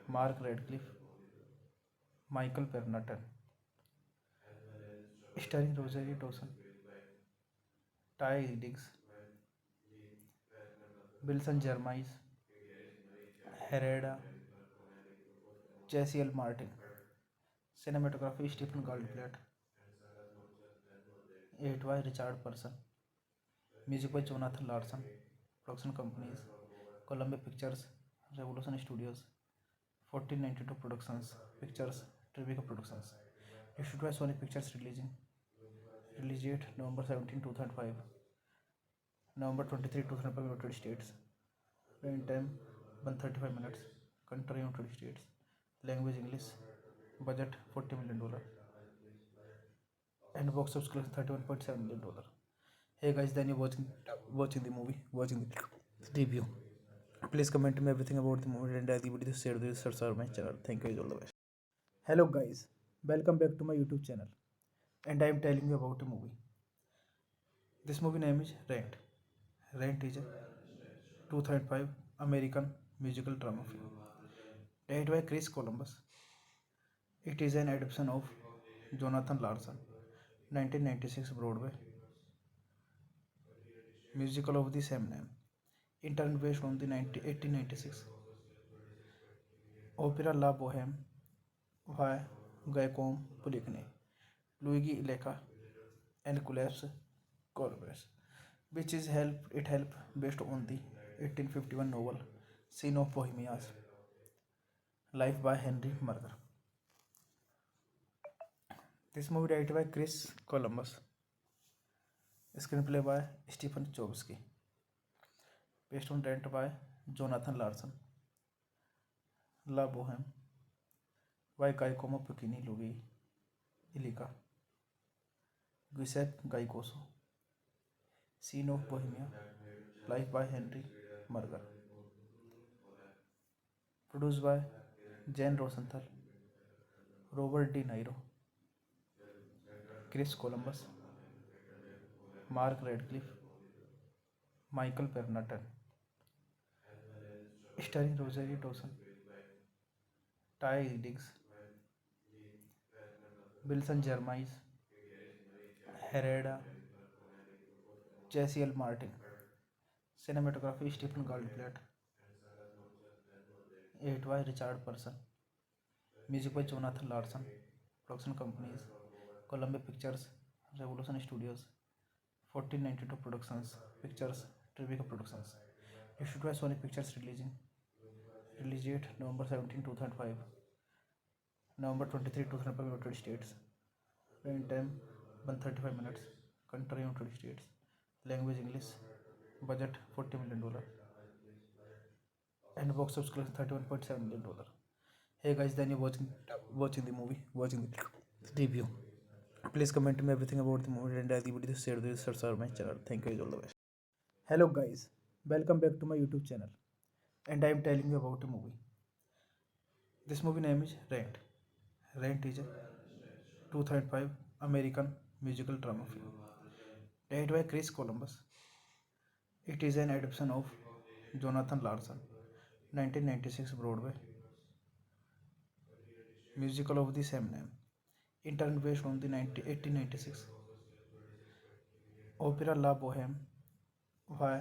Mark Radcliffe, Michael Pernatan, starring Rosario Dawson, Ty Diggs, Wilson Jeremiah, Hereda, Jesse L. Martin, cinematography Stephen Goldblatt, edited by Richard Person, music by Jonathan Larson, production companies Columbia Pictures, Revolution Studios, 1492 Productions, Pictures, Tribeca Productions, issued by Sony Pictures release date November 17, 2005, November 23, 2005 United States, running time 135 minutes, country United States, language English, budget $40 million, and box office collection $31.7 million. Hey guys, then you're watching the movie, watching the review. Please comment me everything about the movie and the video share the subscribe my channel. Thank you, all the best. Hello guys, welcome back to my YouTube channel, and I am telling you about a movie. This movie name is Rent. Rent is a 2005 American musical drama film directed by Chris Columbus. It is an adaptation of Jonathan Larson 1996 Broadway musical of the same name. Interned based from the 1896 opera La Bohème by Giacomo Pulicni, Luigi Illica, and Collapse Corbus, which is helped based on the 1851 novel Scene of Bohemia's Life by Henry Murger. This movie directed by Chris Columbus, screenplay by Stephen Chbosky, based on Rent by Jonathan Larson, La Bohème by Giacomo Puccini, Luigi Illica, Giuseppe Gaicoso, Scene of Bohemia, Life by Henry Murger, produced by Jane Rosenthal, Robert De Niro, Chris Columbus, Mark Radcliffe, Michael Pernatan, starring Rosario Dawson, Ty Diggs, Wilson Jeremiah, Hereda, Jesse L. Martin, cinematography Stephen Goldblatt, edited by Richard Person, music by Jonathan Larson, production companies Columbia Pictures, Revolution Studios, 1492 Productions, Pictures, Tribeca Productions, issued by Sony Pictures release date November 17, 2005, November 23, 2005 United States, running time 135 minutes, country United States, language English, budget $40 million, and box office collection $31.7 million. Hey guys, then you're watching the movie, watching the review. Please comment me everything about the movie and the video share the subscribe my channel. Thank you, all the best. Hello guys, welcome back to my YouTube channel, and I am telling you about a movie. This movie name is Rent. Rent is a 2005 American musical drama film directed by Chris Columbus. It is an adaptation of Jonathan Larson 1996 Broadway musical of the same name. Internet based on the 1896 opera La Boheme by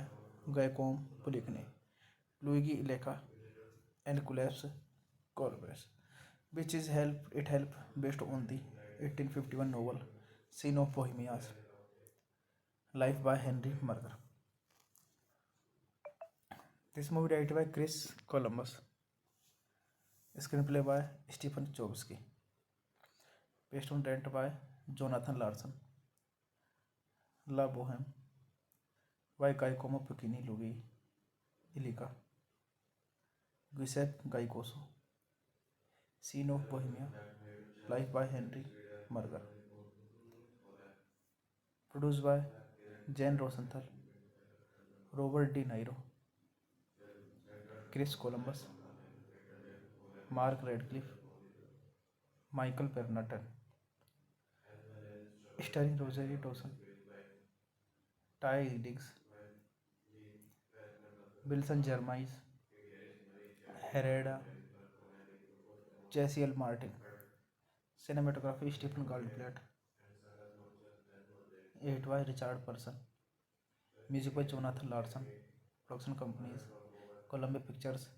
Giacomo Puccini, Luigi Illica, and Collapse Corbus, which is help based on the 1851 novel Scene of Bohemia's Life by Henry Murger. This movie directed by Chris Columbus, screenplay by Stephen Chbosky, based on rent by Jonathan Larson. La Boheme by Giacomo Puccini, Luigi Illica, Giuseppe Gaicoso. Scene of Bohemia, Life by Henry Murger. Produced by Jane Rosenthal, Robert De Niro, Chris Columbus, Mark Radcliffe, Michael Pernatan. Starring Rosario Dawson, Ty Diggs, Wilson Jeremiah, Herrera, Jesse L. Martin. Cinematography Stephen Goldblatt. Edit by Richard Person. Music by Jonathan Larson. Production companies Columbia Pictures,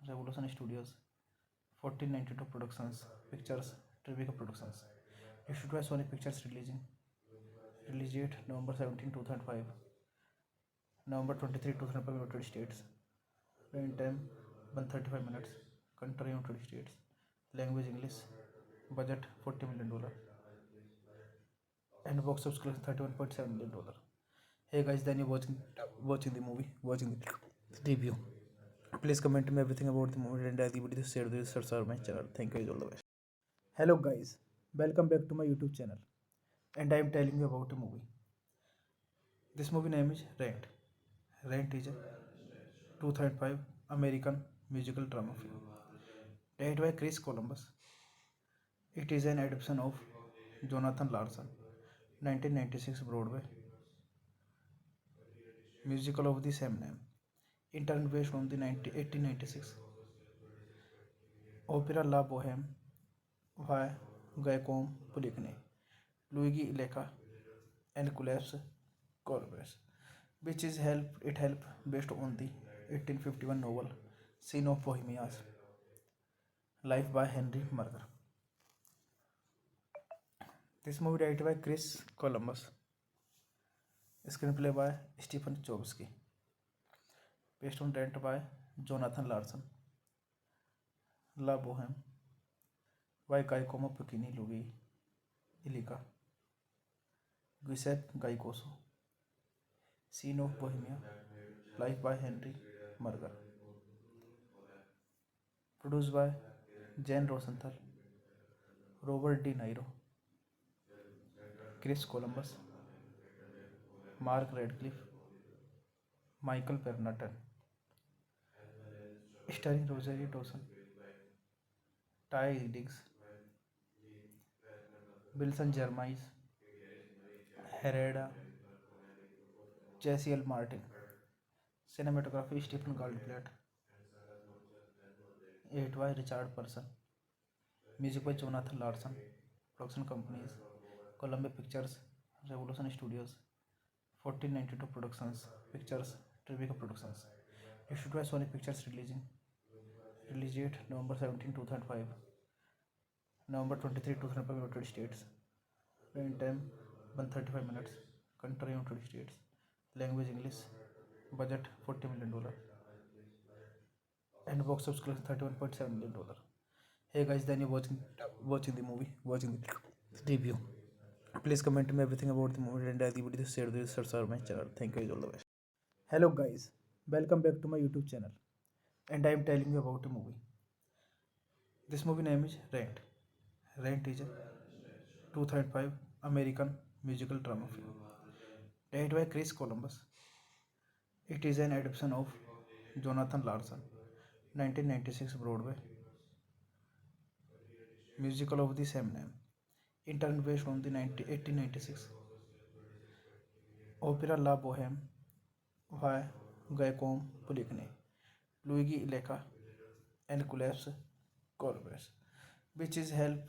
Revolution Studios, 1492 Productions, Pictures, Tribeca Productions. Issued by Sony Pictures releasing. Release date November 17, 2005. November 23, 2005 United States. Running time 135 minutes. Country United States. Language English. Budget $40 million. And box office collection $31.7 million. Hey guys, then you're watching the movie, watching the review. Please comment me everything about the movie and the video share this subscribe my channel. Thank you all the best. Hello guys, welcome back to my YouTube channel, and I am telling you about a movie. This movie name is Rent. Rent is a 2005 American musical drama film directed by Chris Columbus. It is an adaptation of Jonathan Larson 1996 Broadway musical of the same name. Internet based on the 1896 opera La Boheme by Giacomo Puccini, Luigi Illica, and Collapse Corbus, which is help based on the 1851 novel Scene of Bohemia's Life by Henry Murger. This movie directed by Chris Columbus, screenplay by Stephen Chbosky, based on rent by Jonathan Larson. La Boheme by Giacomo Puccini, Luigi Illica, Giuseppe Gaicoso. Scene of Bohemia, Life by Henry Murger. Produced by Jane Rosenthal, Robert De Niro, Chris Columbus, Mark Radcliffe, Michael Pernatan. Starring Rosario Dawson, Ty Diggs, Wilson Jeremiah, Herrera, Jesse L. Martin. Cinematography Stephen Goldblatt. Edit by Richard Person. Music by Jonathan Larson. Production companies Columbia Pictures, Revolution Studios, 1492 Productions, Pictures, Tribeca Productions. Issued by Sony Pictures releasing. Release date November 17, 2005. November 23, 2005 United States. Running time 135 minutes. Country United States. Language English. Budget $40 million. And box office collection $31.7 million. Hey guys, then you're watching the movie, watching the review. Please comment me everything about the movie and the video share this subscribe my channel. Thank you all the best. Hello guys, welcome back to my YouTube channel, and I am telling you about a movie. This movie name is Rent. Rent is a 2005 American musical drama film directed by Chris Columbus. It is an adaptation of Jonathan Larson 1996 Broadway musical of the same name. Internet based on the 1896 opera La Boheme by Giacomo Puccini, Luigi Illica, and Collapse Corbus, which is help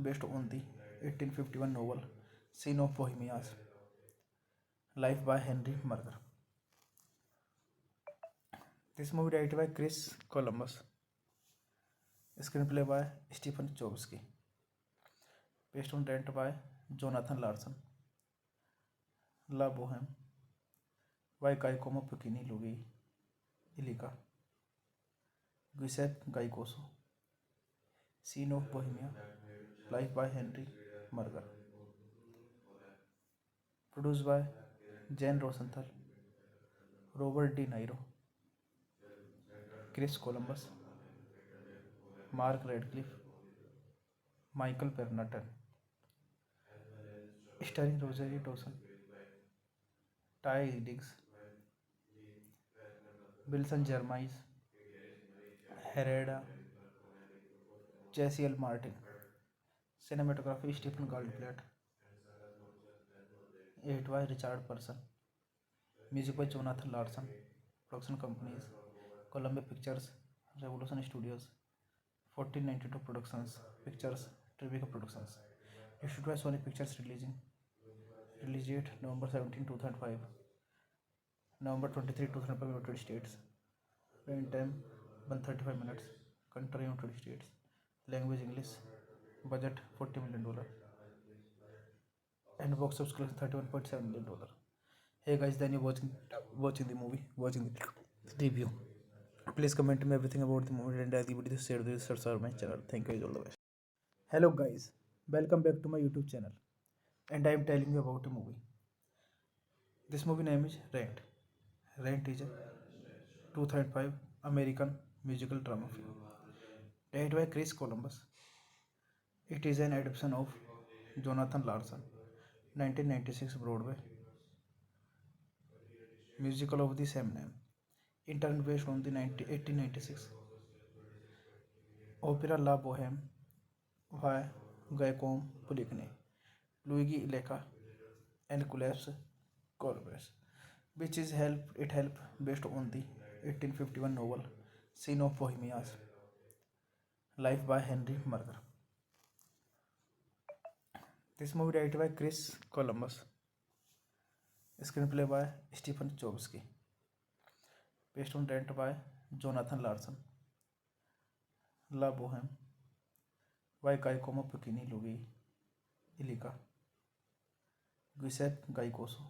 based on the 1851 novel Scene of Bohemia's life by Henry Murger. This movie directed by Chris Columbus, screenplay by Stephen Chbosky, based on rent by Jonathan Larson. La Boheme by Giacomo Puccini Luigi Illica, Giuseppe Gaicoso. Scene of Bohemia, life by Henry Murger. Produced by Jane Rosenthal, Robert De Niro, Chris Columbus, Mark Radcliffe, Michael Pernatan, starring Rosario Dawson, Ty Diggs, Wilson Jeremiah, Hereda, Jesse L. Martin, cinematography Stephen Goldblatt, edit by Richard Person, music by Jonathan Larson, production companies Columbia Pictures, Revolution Studios, 1492 Productions, Pictures, Tribeca Productions. Issued by Sony Pictures Release date November 17, 2005. November 23, 2005 United States. Running time 135 minutes. Country United States. Language English. Budget $40 million. And box office collection $31.7 million. Hey guys, then you watching the movie, watching the review. Please comment me everything about the movie and the video share this subscribe my channel. Thank you, all the best. Hello guys, welcome back to my YouTube channel, and I am telling you about a movie. This movie name is Rent. Rent is a 2005 American musical drama film directed by Chris Columbus. It is an adaptation of Jonathan Larson 1996 Broadway musical of the same name, interned based on the 1896 opera La Boheme by Giacomo Puccini, Luigi Illica, and Collapse Corbus, which is help based on the 1851 novel Scene of Bohemia's life by Henry Murger. This movie directed by Chris Columbus, screenplay by Stephen Chbosky, based on rent by Jonathan Larson. La Boheme by Giacomo Puccini Luigi Illica, Giuseppe Gaicoso.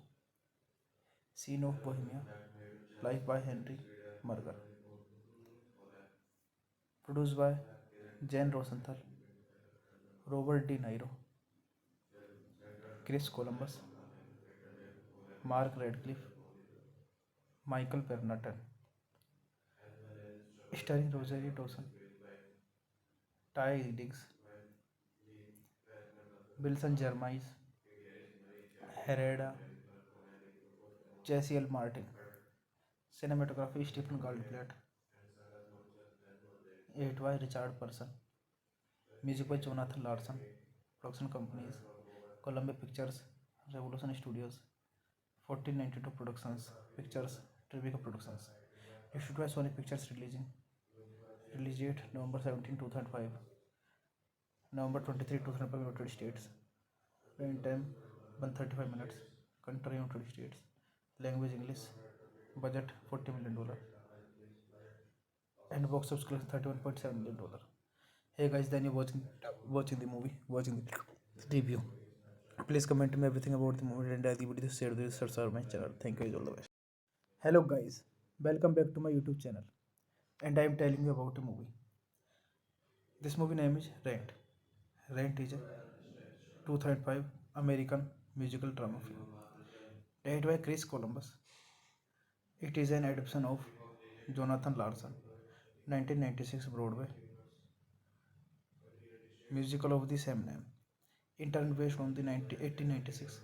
Scene of Bohemia, life by Henry Murger. Produced by Jane Rosenthal, Robert De Niro, Chris Columbus, Mark Radcliffe, Michael Pernatan, starring Rosario Dawson, Ty Diggs, Wilson Jeremiah, Hereda, Jesse L. Martin, cinematography Stephen Goldblatt, edit by Richard Person, music by Jonathan Larson, production companies Columbia Pictures, Revolution Studios, 1492 Productions, Pictures, Tribeca Productions. Issued by Sony Pictures Release date November 17, 2005. November 23, 2005 United States. Running time 135 minutes. Country United States. Language English. Budget $40 million. And box office collection $31.7 million. Hey guys, then you watching the movie, watching the review. Please comment me everything about the movie and the video share this subscribe my channel. Thank you, all the best. Hello guys, welcome back to my YouTube channel, and I am telling you about a movie. This movie name is Rent. Rent is a 2005 American musical drama film directed by Chris Columbus. It is an adaptation of Jonathan Larson 1996 Broadway musical of the same name, interned based on the 1896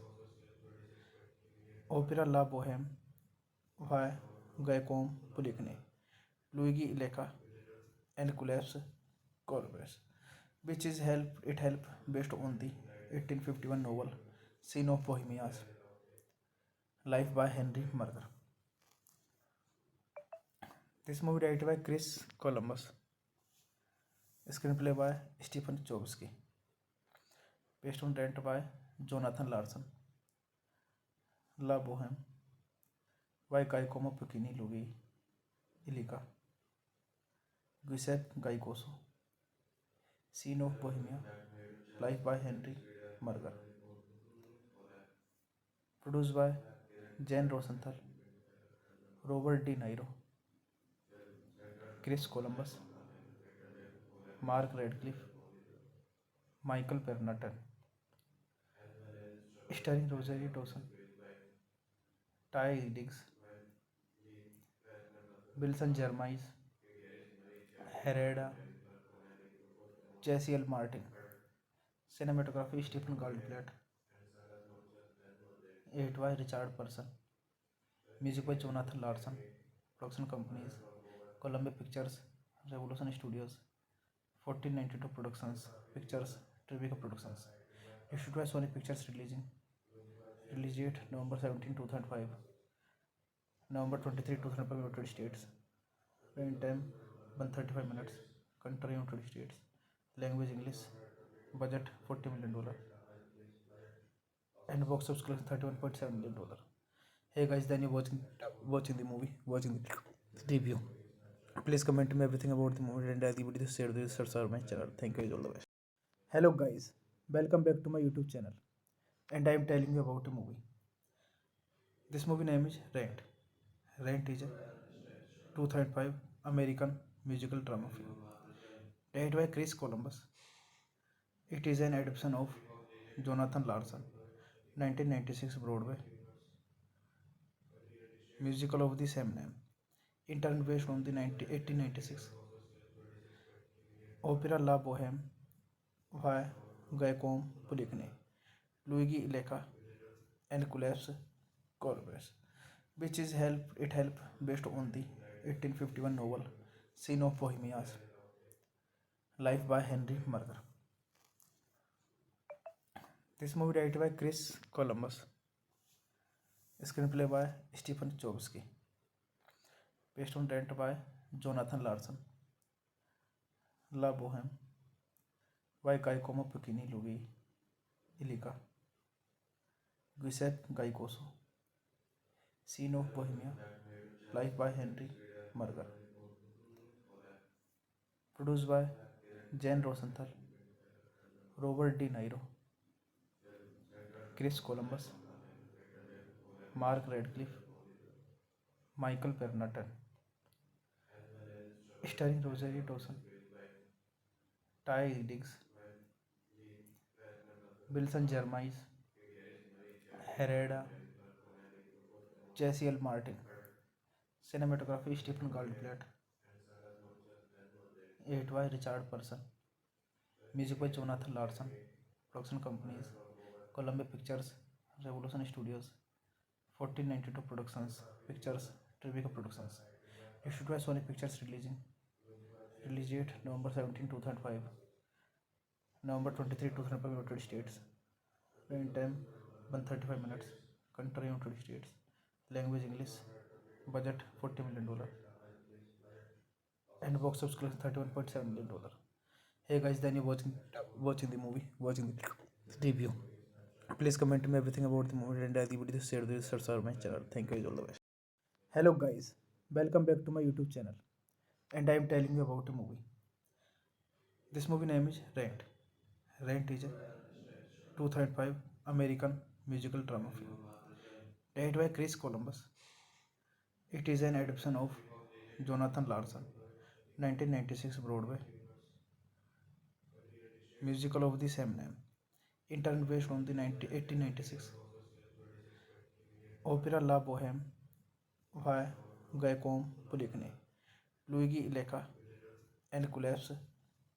opera La Boheme by Giacomo Puccini, Luigi Illica, and Collapse Corbus, which is help based on the 1851 novel Scene of Bohemia's life by Henry Murger. This movie directed by Chris Columbus, Screenplay by Stephen Chbosky. Based on Rent by Jonathan Larson. La Boheme by Giacomo Puccini Luigi Illica. Giuseppe Gaicoso. Scene of Bohemia. Life by Henry Murger. Produced by Jane Rosenthal, Robert De Niro, Chris Columbus, Mark Radcliffe, Michael Pernatan. Starring Rosario Dawson, Ty Diggs, Wilson Jeremiah, Hereda, Jesse L. Martin. Cinematography Stephen Goldblatt. Edit by Richard Person. Music by Jonathan Larson. Production companies Columbia Pictures, Revolution Studios, 1492 Productions, Pictures, Tribeca Productions. Issued by Sony Pictures Release date November 17, 2005. November 23, 2005 United States. Running time 135 minutes. Country United States. Language English. Budget $40 million. And box office collection $31.7 million. Hey guys, then you're watching the movie, watching the review. Please comment me everything about the movie and as the video share this subscribe my channel. Thank you, all the best. Hello guys, welcome back to my YouTube channel, and I am telling you about a movie. This movie name is Rent. Rent is a 2005 American musical drama film directed by Chris Columbus. It is an adaptation of Jonathan Larson 1996 Broadway musical of the same name, interned based on the 1896 opera La Boheme by Giacomo Puccini, Luigi Illica, and Giuseppe Corbett, which is help based on the 1851 novel Scene of Bohemia's Life by Henry Murger. This movie directed by Chris Columbus. Screenplay by Stephen Chbosky. Based on Rent by Jonathan Larson. La Boheme by Giacomo Puccini Luigi Illica. Giuseppe Gaicoso. Scene of Bohemia. Life by Henry Murger. Produced by Jane Rosenthal, Robert De Niro, Chris Columbus, Mark Radcliffe, Michael Pernatan. Starring Rosario Dawson, Ty Diggs, Wilson Jeremiah, Hereda, Jesse L. Martin. Cinematography Stephen Goldblatt. Edit by Richard Person. Music by Jonathan Larson. Production companies Columbia Pictures, Revolution Studios, 1492 Productions, Pictures, Tribeca Productions. Issued by Sony Pictures Release date November 17, 2005. November 23, 2005 United States. Running time 135 minutes. Country United States. Language English. Budget $40 million. And box office collection $31.7 million. Hey guys, then you're watching the movie, watching the review. Please comment me everything about the movie and as the video share this subscribe my channel. Thank you, all the best. Hello guys, welcome back to my YouTube channel, and I am telling you about a movie. This movie name is Rent. Rent is a 2005 American musical drama film directed by Chris Columbus. It is an adaptation of Jonathan Larson 1996 Broadway musical of the same name, interned based on the 1896 opera La Boheme by Giacomo Puccini, Luigi Illica, and Giuseppe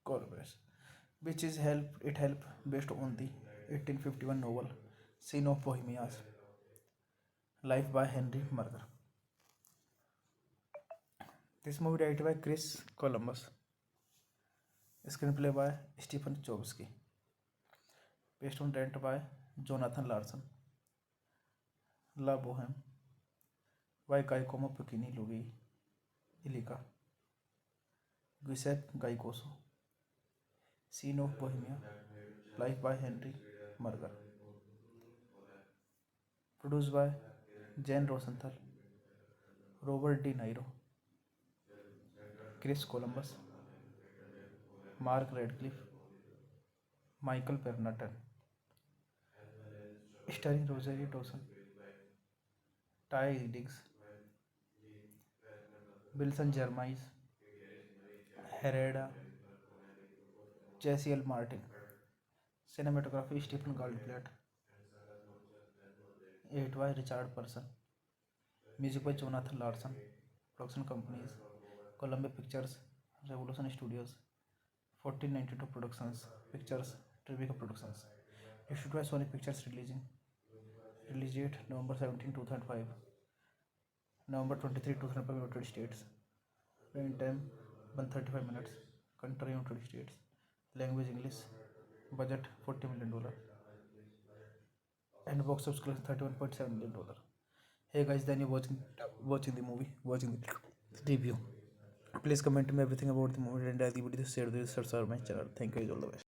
Corbett, which is help based on the 1851 novel Scene of Bohemia's Life by Henry Murger. This movie directed by Chris Columbus. Screenplay by Stephen Chbosky. Based on Rent by Jonathan Larson. La Boheme by Giacomo Puccini Luigi Illica. Giuseppe Gaicoso. Scene of Bohemia, Life by Henry Murger. Produced by Jane Rosenthal, Robert De Niro, Chris Columbus, Mark Radcliffe, Michael Pernatan, starring Rosario Dawson, Ty Diggs, Wilson Jeremiah, Hereda, Jesse L. Martin, cinematography Stephen Goldblatt, edit by Richard Person, music by Jonathan Larson, production companies Columbia Pictures, Revolution Studios, 1492 Productions, Pictures, Tribeca Productions. Issued by Sony Pictures Release date November 17, 2005. November 23, 2005 United States. Running time 135 minutes. Country United States. Language English. Budget $40 million. And box office collection $31.7 million. Hey guys, then you watching the movie, watching the review. Please comment me everything about the movie and the video share the subscribe my channel. Thank you, all the best.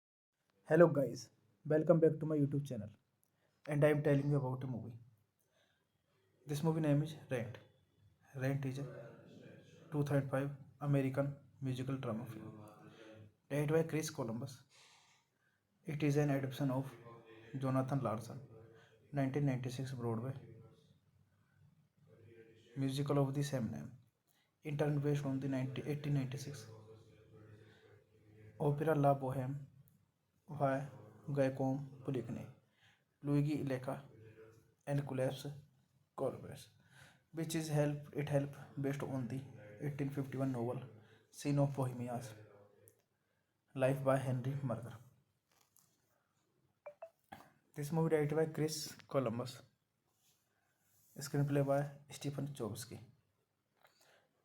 Hello guys, welcome back to my YouTube channel, and I am telling you about a movie. This movie name is Rent. Rent is a 2005 American musical drama film directed by Chris Columbus. It is an adaptation of Jonathan Larson 1996 Broadway musical of the same name. In turn based on the 1896 opera La Bohème by Guillaume Poulenc, Luigi Illica, and Collapse Corbus, which is helped based on the 1851 novel Scene of Bohemia's Life by Henry Murger. This movie directed by Chris Columbus, screenplay by Stephen Chbosky,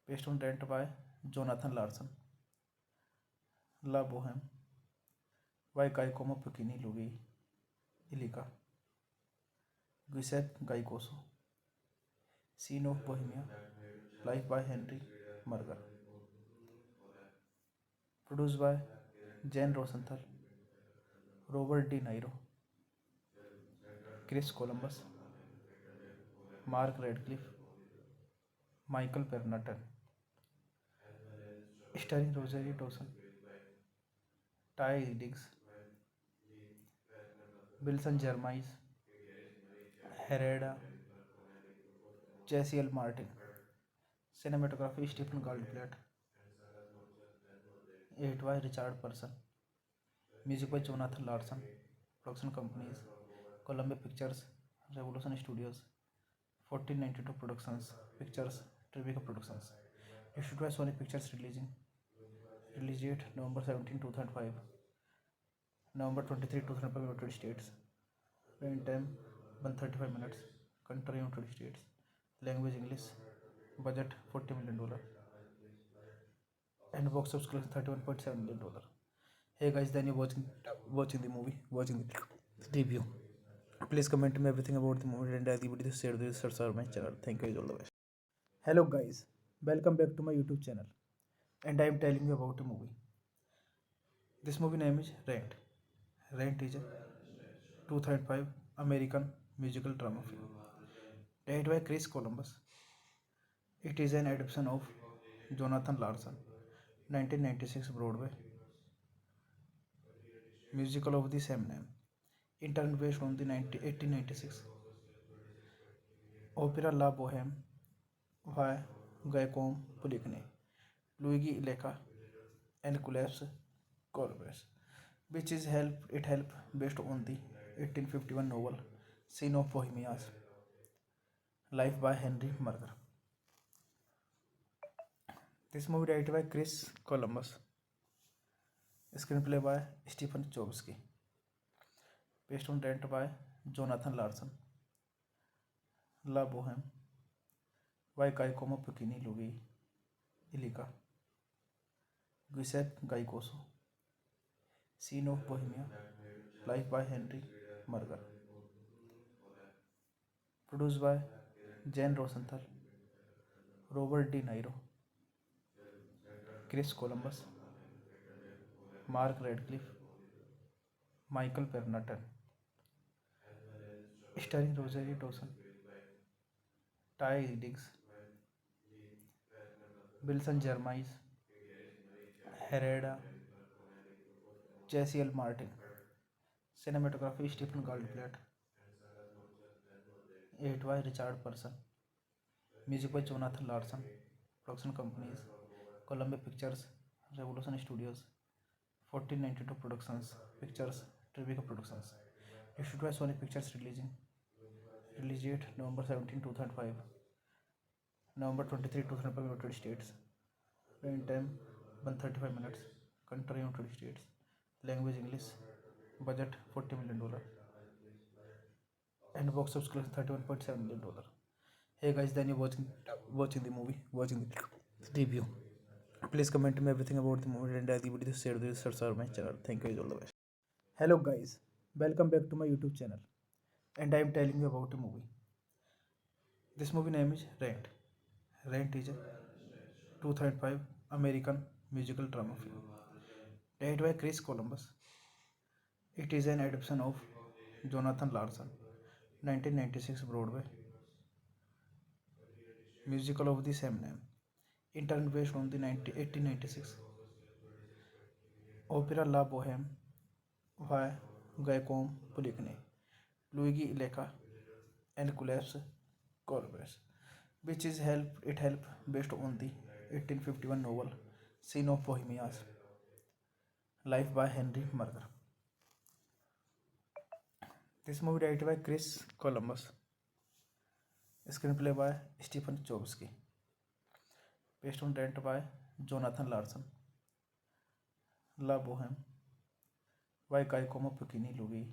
based on Rent by Jonathan Larson, La Bohème by Giacomo Puccini, Luigi Illica, Giuseppe Gaicoso, Scene of Bohemia, Life by Henry Murger. Produced by Jane Rosenthal, Robert De Niro, Chris Columbus, Mark Radcliffe, Michael Pernatan, starring Rosario Dawson, Ty Diggs, Wilson Jeremiah, Hereda, Jesse L. Martin, cinematography Stephen Goldblatt, edit by Richard Person, music by Jonathan Larson, production companies Columbia Pictures, Revolution Studios, 1492 Productions, Pictures, Tribeca Productions. Issued by Sony Pictures Release date November 17, 2005. November 23, 2005 United States. Running time 135 minutes. Country United States. Language English. Budget $40 million. And box office collection $31.7 million. Hey guys, then you watching the movie, watching the review. Please comment me everything about the movie and the video share the subscribe my channel. Thank you, all the best. Hello guys, welcome back to my YouTube channel, and I am telling you about a movie. This movie name is Rent. Rent is a 2005 American musical drama film directed by Chris Columbus. It is an adaptation of Jonathan Larson 1996 Broadway musical of the same name. In turn based on the 1896 opera La Bohème by Giacomo Puccini, Luigi Illica, and Collapse Corbus, which is helped based on the 1851 novel Scene of Bohemia's Life by Henry Murger. This movie directed by Chris Columbus, screenplay by Stephen Chbosky, based on Rent by Jonathan Larson, La Bohème by Giacomo Puccini, Luigi Illica, Giuseppe Gaicoso, Scene of Bohemia, Life by Henry Murger. Produced by Jane Rosenthal, Robert De Niro, Chris Columbus, Mark Radcliffe, Michael Pernatan, starring Rosario Dawson, Ty Diggs, Wilson Jeremiah, Herrera, Jesse L. Martin, cinematography Stephen Goldblatt, edit by Richard Person, music by Jonathan Larson, production companies Columbia Pictures, Revolution Studios, 1492 Productions, Pictures, Tribeca Productions, issued by Sony Pictures release date November 17, 2005, November 23, 2005 United States, running time 135 minutes, country United States, language English, budget $40 million, and box office collection $31.7 million. Hey guys, then you're watching the movie, watching the review. Please comment me everything about the movie and the video share the results are my channel. Thank you, all the best. Hello guys, welcome back to my YouTube channel, and I am telling you about a movie. This movie name is Rent. Rent is a 2005 American musical drama film directed by Chris Columbus. It is an adaptation of Jonathan Larson 1996 Broadway musical of the same name, interned based on the 1896 opera La Boheme by Guillaume Poulenc, Luigi Illica, and Collapse Corbus, which is help based on the 1851 novel Scene of Bohemia's Life by Henry Murger. This movie directed by Chris Columbus, screenplay by Stephen Chbosky, based on Rent by Jonathan Larson, La Boheme by Giacomo Puccini, Luigi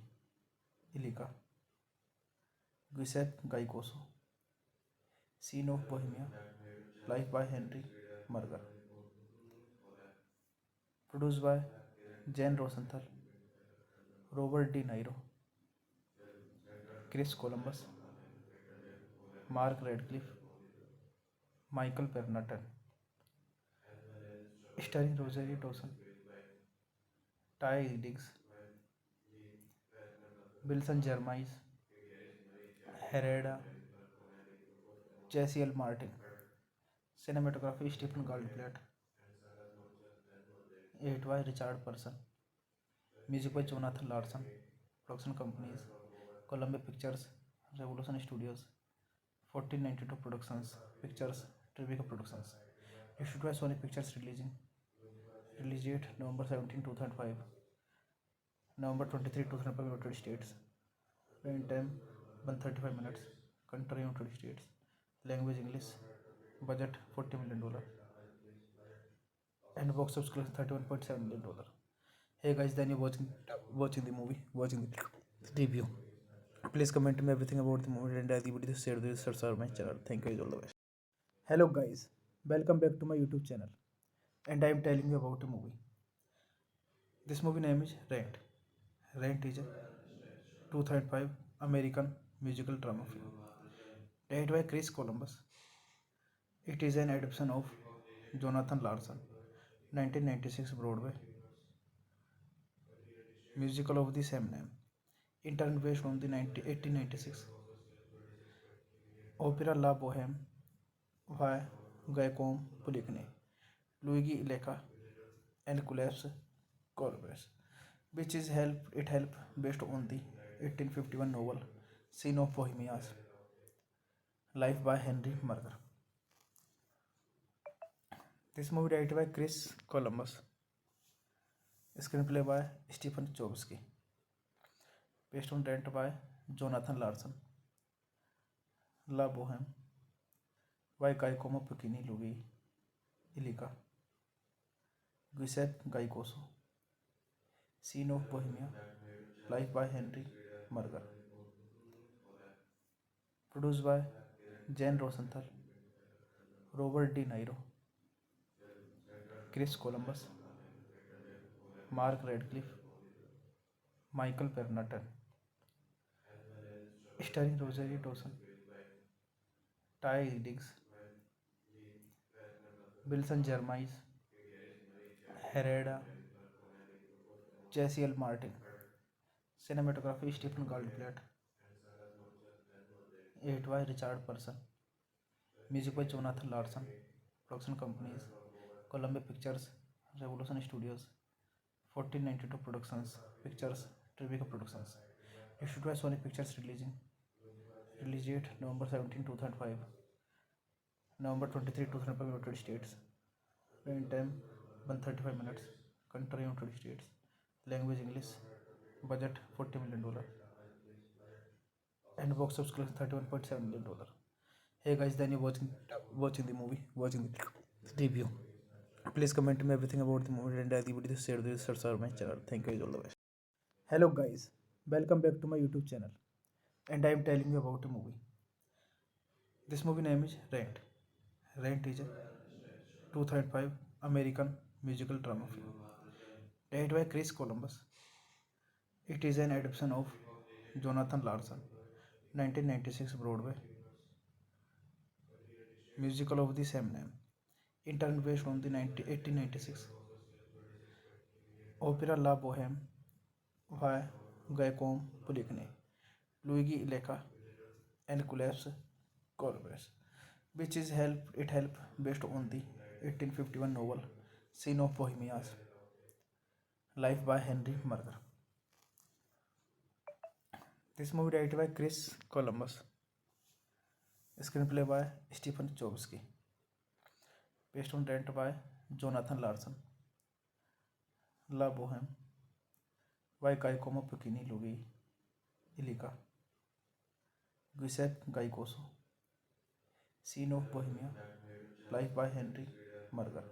Illica, Giuseppe Gaicoso, Scene of Bohemia, Life by Henry Murger, produced by Jane Rosenthal, Robert De Niro, Chris Columbus, Mark Radcliffe, Michael Pernatan, starring Rosario Dawson, Ty Diggs, Wilson Jeremiah, Herrera, Jesse L. Martin, cinematography Stephen Goldblatt, edit by Richard Person, music by Jonathan Larson, production companies Columbia Pictures, Revolution Studios, 1492 Productions, Pictures, Tribeca Productions, issued by Sony Pictures release date November 17, 2005, November 23, 2005 United States, running time 135 minutes, country United States, language English, budget $40 million, and box office collection $31.7 million. Hey guys, then you're watching the movie, watching the review. Please comment me everything about the movie and the video share the results are my channel. Thank you, all the best. Hello guys, welcome back to my YouTube channel, and I am telling you about a movie. This movie name is Rent. Rent is a 2005 American musical drama film directed by Chris Columbus. It is an adaptation of Jonathan Larson 1996 Broadway musical of the same name, interned based on the 1896 opera La Boheme by Giacomo Puccini, Luigi Illica, and Collapse Corbus, which is help based on the 1851 novel Scene of Bohemia's Life by Henry Murger. This movie directed by Chris Columbus, screenplay by Stephen Chbosky, based on Rent by Jonathan Larson, La Boheme by Giacomo Puccini, Luigi Illica, Giuseppe Gaicoso, Scene of Bohemia, Life by Henry Murger, produced by Jane Rosenthal, Robert De Niro, Chris Columbus, Mark Radcliffe, Michael Pernatan, starring Rosario Dawson, Ty Diggs, Wilson Jeremiah, Herrera, Jesse L. Martin, Cinematography Stephen Goldblatt. Edit by Richard Person. Music by Jonathan Larson. Production companies Columbia Pictures, Revolution Studios, 1492 Productions, Pictures, Tribeca Productions. Issued by Sony Pictures releasing. Release date November 17, 2005. November 23, 2005 United States. Running time 135 minutes. Country United States. Language English. Budget $40 million. And box office collection $31.7 million. Hey guys, then you're watching the movie, watching the review. Please comment me everything about the movie and the video share this subscribe my channel. Thank you, all the best. Hello guys, welcome back to my YouTube channel, and I am telling you about a movie. This movie name is Rent. Rent is a 2005 American musical drama film directed by Chris Columbus. It is an adaptation of Jonathan Larson 1996 Broadway musical of the same name. Interned based on the 1896 opera La Bohème by Guillaume Poulenc, Luigi Illica, and Collapse Corbus, which is help based on the 1851 novel Scene of Bohemia's Life by Henry Murger. This movie directed by Chris Columbus, screenplay by Stephen Chbosky, based on Rent by Jonathan Larson, La Bohème by Giacomo Puccini, Luigi Illica, Giuseppe Gaicoso, Scene of Bohemia, Life by Henry Murger.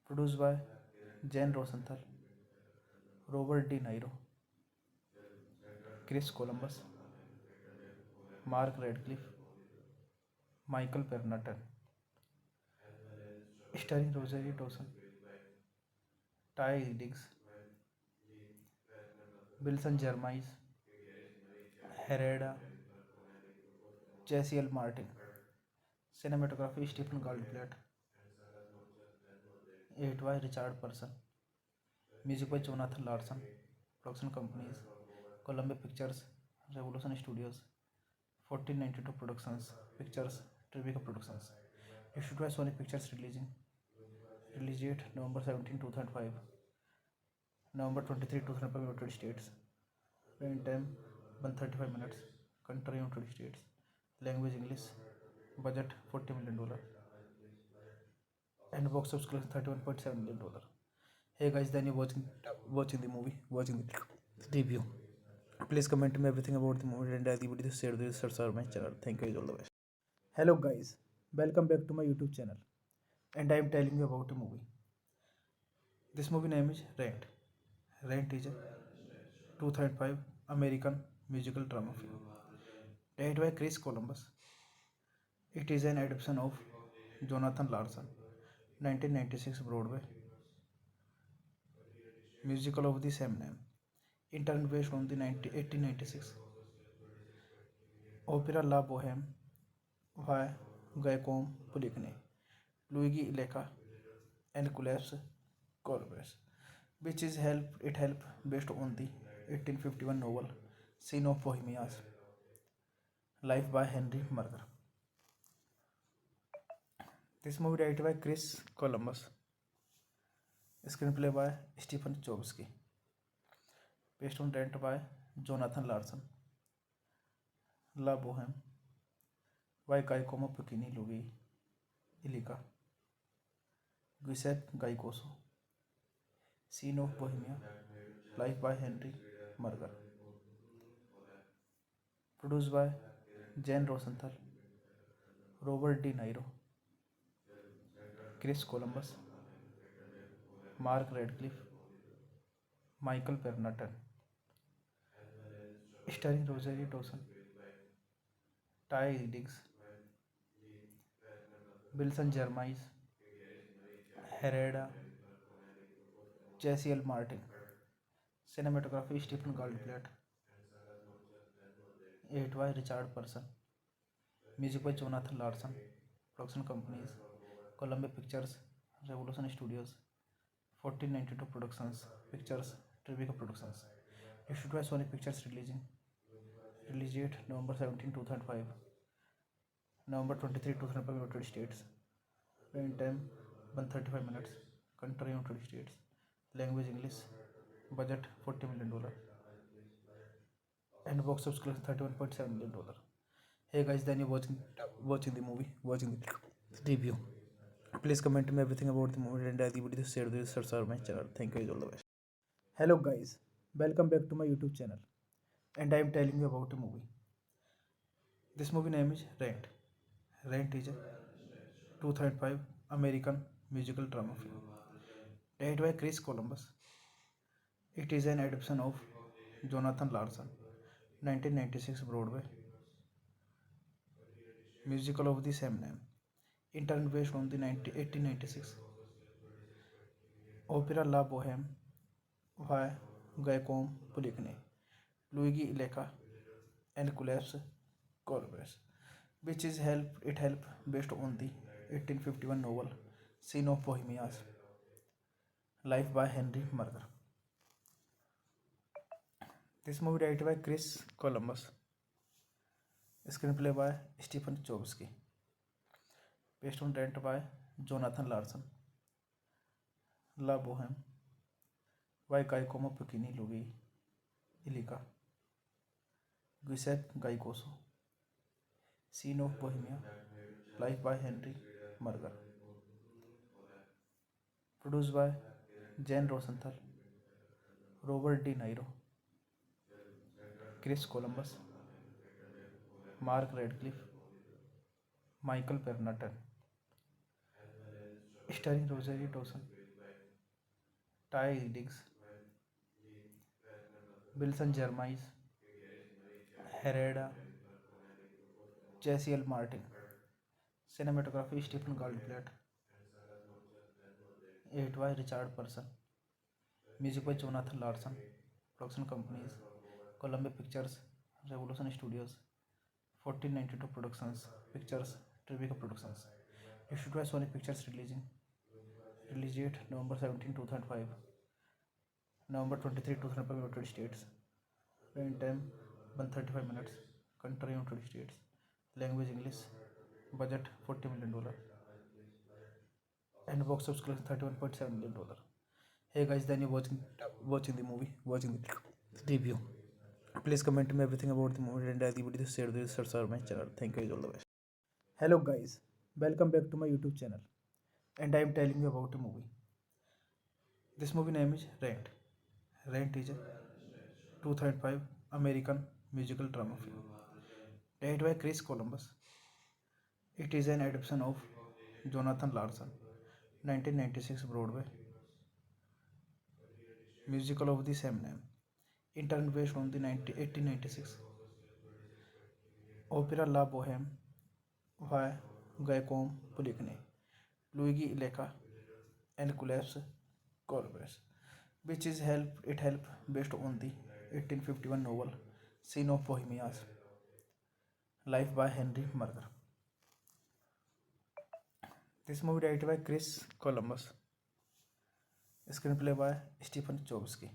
Produced by Jane Rosenthal, Robert De Niro, Chris Columbus, Mark Radcliffe, Michael Pernatan. Starring Rosario Dawson, Ty Diggs, Wilson Jeremiah, Hereda, Jesse L. Martin. Cinematography Stephen Goldblatt. Edit by Richard Person. Music by Jonathan Larson. Production companies Columbia Pictures, Revolution Studios, 1492 Productions, Pictures, Tribeca Productions. Issued by Sony Pictures releasing. Release date November 17, 2005. November 23, 2005 United States. Running time 135 minutes. Country United States. Language English. Budget $40 million. And box office collection $31.7 million. Hey guys, then you're watching the movie, watching the review. Please comment me everything about the movie and the video share this subscribe my channel. Thank you, all the best. Hello guys, welcome back to my YouTube channel, and I am telling you about a movie. This movie name is Rent. Rent is a 2005 American musical drama film directed by Chris Columbus. It is an adaptation of Jonathan Larson 1996 Broadway musical of the same name. Interned based on the 1896 opera La Bohème by Giacomo Puccini, Luigi Illica, and Collapse Corbus, which is help based on the 1851 novel Scene of Bohemia's Life by Henry Murger. This movie directed by Chris Columbus, screenplay by Stephen Chbosky, based on Rent by Jonathan Larson, La Bohème by Giacomo Puccini, Luigi Illica, Giuseppe Gaicoso, Scene of Bohemia, Life by Henry Murger. Produced by Jane Rosenthal, Robert De Niro, Chris Columbus, Mark Radcliffe, Michael Pernatan. Starring Rosario Dawson, Ty Diggs, Wilson Jeremiah, Hereda, Jesse L. Martin. Cinematography Stephen Goldblatt. Edit by Richard Person. Music by Jonathan Larson. Production companies Columbia Pictures, Revolution Studios, 1492 Productions, Pictures, Tribeca Productions. Issued by Sony Pictures. Release date November 17, 2005. November 23, 2005 United States. Running time 135 minutes. Country United States. Language English. Budget $40 million. And box office collection $31.7 million. Hey guys, then you're watching the movie, watching the review. Please comment me everything about the movie and the video share this subscribe my channel. Thank you, all the best. Hello guys, welcome back to my YouTube channel, and I am telling you about a movie. This movie name is Rent. Rent is a 2005 American musical drama film directed by Chris Columbus. It is an adaptation of Jonathan Larson 1996 Broadway musical of the same name. Interned based on the 1896 opera La Boheme by Giacomo Puccini, Luigi Illica, and Collapse Corbus, which is help based on the 1851 novel Scene of Bohemia's Life by Henry Murger. This movie directed by Chris Columbus, screenplay by Stephen Chbosky, based on Rent by Jonathan Larson, La Boheme by Giacomo Puccini, Luigi Illica, Giuseppe Gaicoso, Scene of Bohemia, Life by Henry Murger. Produced by Jane Rosenthal, Robert De Niro, Chris Columbus, Mark Radcliffe, Michael Pernatan. Starring Rosario Dawson, Ty Diggs, Wilson Jeremiah, Hereda, Jesse L. Martin. Cinematography Stephen Goldblatt. Edit by Richard Person. Music by Jonathan Larson. Production companies Columbia Pictures, Revolution Studios, 1492 Productions, Pictures, Tribeca Productions. Issued by Sony Pictures. Release date November 17, 2005. November 23, 2005 United States. Running time 135 minutes. Country United States. Language English. Budget $40 million. And box office collection $31.7 million. Hey guys, then you're watching the movie, watching the review. Please comment me everything about the movie and the video share this subscribe my channel. Thank you, all the best. Hello guys, welcome back to my YouTube channel, and I am telling you about a movie. This movie name is Rent. Rent is a 2005 American musical drama film directed by Chris Columbus. It is an adaptation of Jonathan Larson 1996 Broadway musical of the same name. Interned based on the 1896 opera La Boheme by Giacomo Puccini, Luigi Illica, and Collapse Corbus, which is help based on the 1851 novel Scene of Bohemia's Life by Henry Murger. This movie directed by Chris Columbus, screenplay by Stephen Chbosky,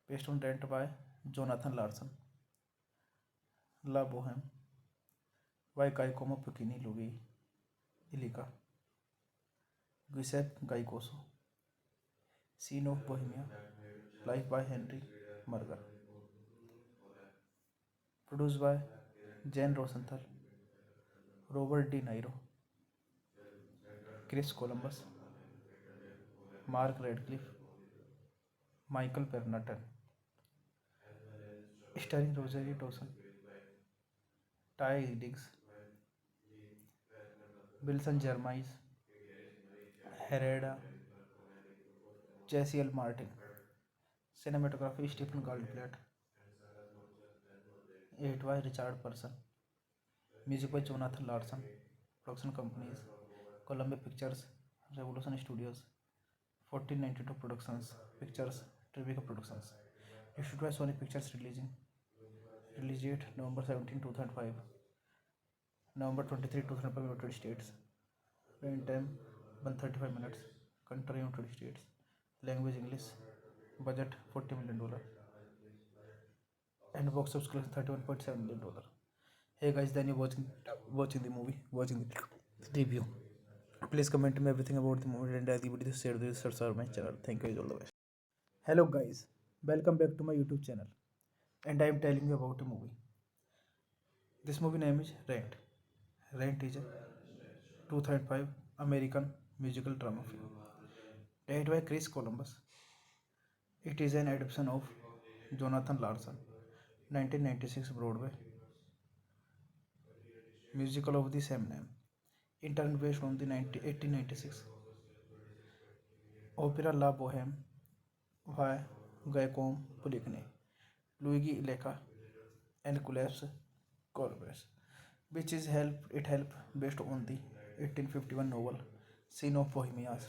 based on Rent by Jonathan Larson, La Boheme by Giacomo Puccini, Luigi Illica, Giuseppe Gaicoso, Scene of Bohemia, Life by Henry Murger. Produced by Jane Rosenthal, Robert De Niro, Chris Columbus, Mark Radcliffe, Michael Pernatan. Starring Rosario Dawson, Ty Diggs, Wilson Jeremiah, Hereda, Jesse L. Martin. Cinematography Stephen Goldblatt. Edit by Richard Person. Music by Jonathan Larson. Production companies Columbia Pictures, Revolution Studios, 1492 Productions, Pictures, Tribeca Productions. Issued by Sony Pictures. Release date November 17, 2005. November 23, 2005 United States. Running time 135 minutes. Country United States. Language English. budget $40 million, and box office collection $31.7 million. Hey guys, then you watching the movie, watching the review. Please comment me everything about the movie and the video share this subscribe my channel. Thank you all the best. Hello guys, welcome back to my YouTube channel, and I am telling you about a movie. This movie name is Rent. Rent is a 2005 American musical drama film directed by Chris Columbus. It is an adaptation of Jonathan Larson 1996 Broadway musical of the same name. Interned based on the 1896 opera La Boheme by Guillaume Poulenc, Luigi Illica, and Collapse Corbus, which is help based on the 1851 novel Scene of Bohemia's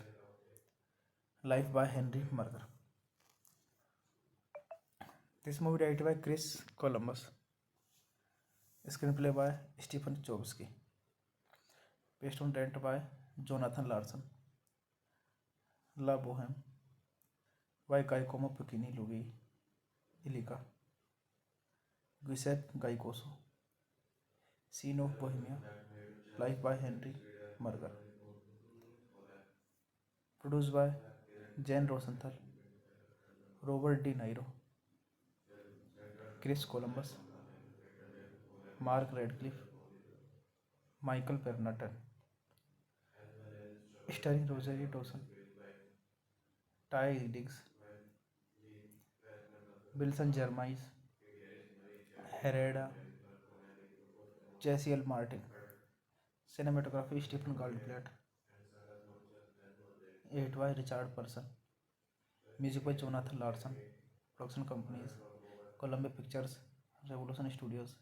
Life by Henry Murger. This movie directed by Chris Columbus, screenplay by Stephen Chbosky, based on Rent by Jonathan Larson, La Boheme by Giacomo Puccini, Luigi Illica, Giuseppe Gaicoso, Scene of Bohemia, Life by Henry Murger. Produced by Jane Rosenthal, Robert De Niro, Chris Columbus, Mark Radcliffe, Michael Pernatan, starring Rosario Dawson, Ty Diggs, Wilson Jeremiah, Hereda, Jesse L. Martin, cinematography Stephen Goldblatt, edited by Richard Person, music by Jonathan Larson, production companies Columbia Pictures, Revolution Studios,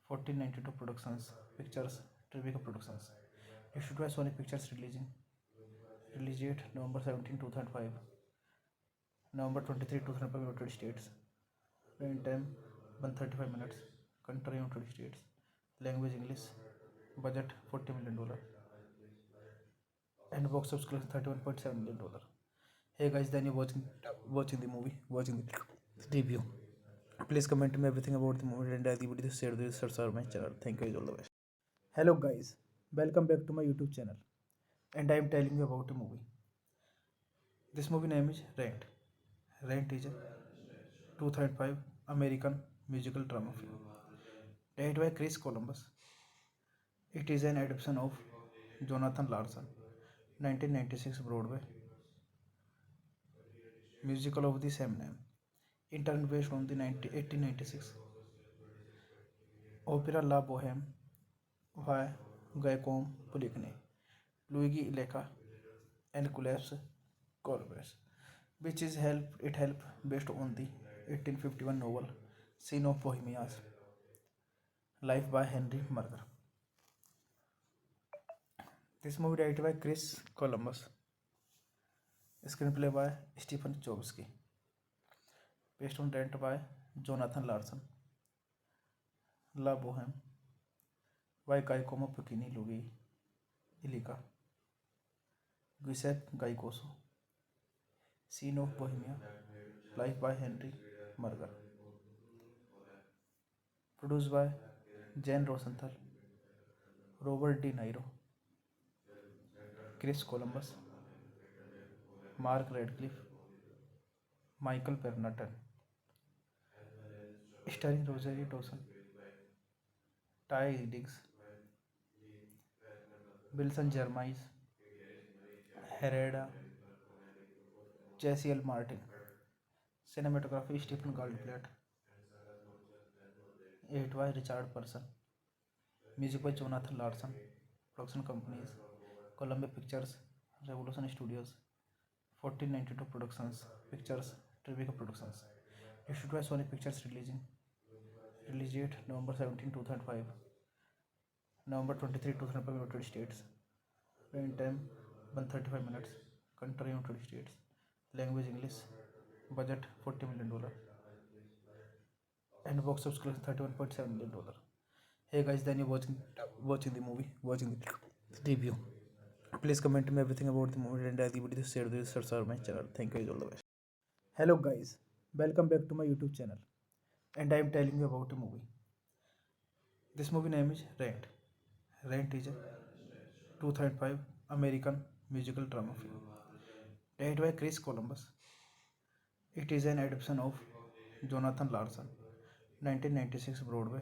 1492 Productions, Pictures, Tribeca Productions. Issued by Sony Pictures Release date November 17, 2005. November 23, 2005 United States. Running time 135 minutes. Country United States. Language English. Budget $40 million. And box office collection $31.7 million. Hey guys, then you watching the movie, watching the review. Please comment me everything about the movie and the video share this subscribe my channel. Thank you all the best. Hello guys, welcome back to my YouTube channel, and I am telling you about a movie. This movie name is Rent. Rent is a 2005 American musical drama film directed by Chris Columbus. It is an adaptation of Jonathan Larson 1996 Broadway musical of the same name. Interned based on the 1896 opera La Boheme by Giacomo Puccini, Luigi Illica, and Collapse Corbus, which is help based on the 1851 novel Scene of Bohemia's Life by Henry Murger. This movie directed by Chris Columbus, screenplay by Stephen Chbosky, based on Rent by Jonathan Larson, La Boheme by Giacomo Puccini, Luigi Illica, Giuseppe Gaicoso, Scene of Bohemia, Life by Henry Murger. Produced by Jane Rosenthal, Robert De Niro, Chris Columbus, Mark Radcliffe, Michael Pernatan, starring Rosario Dawson, Ty Diggs, Wilson Jeremiah, Hereda, Jesse L. Martin, cinematography Stephen Goldblatt, edited by Richard Person, music by Jonathan Larson, production companies Columbia Pictures, Revolution Studios, 1492 Productions, Pictures, Tribeca Productions. Issued by Sony Pictures Release date November 17, 2005. November 23, 2005 United States. Running time 135 minutes. Country United States. Language English. Budget $40 million. And box office collection $31.7 million. Hey guys, then you watching the movie, watching the review. Please comment me everything about the movie and the video share this subscribe my channel. Thank you all the best. Hello guys, welcome back to my YouTube channel, and I am telling you about a movie. This movie name is Rent. Rent is a 2005 American musical drama film directed by Chris Columbus. It is an adaptation of Jonathan Larson 1996 Broadway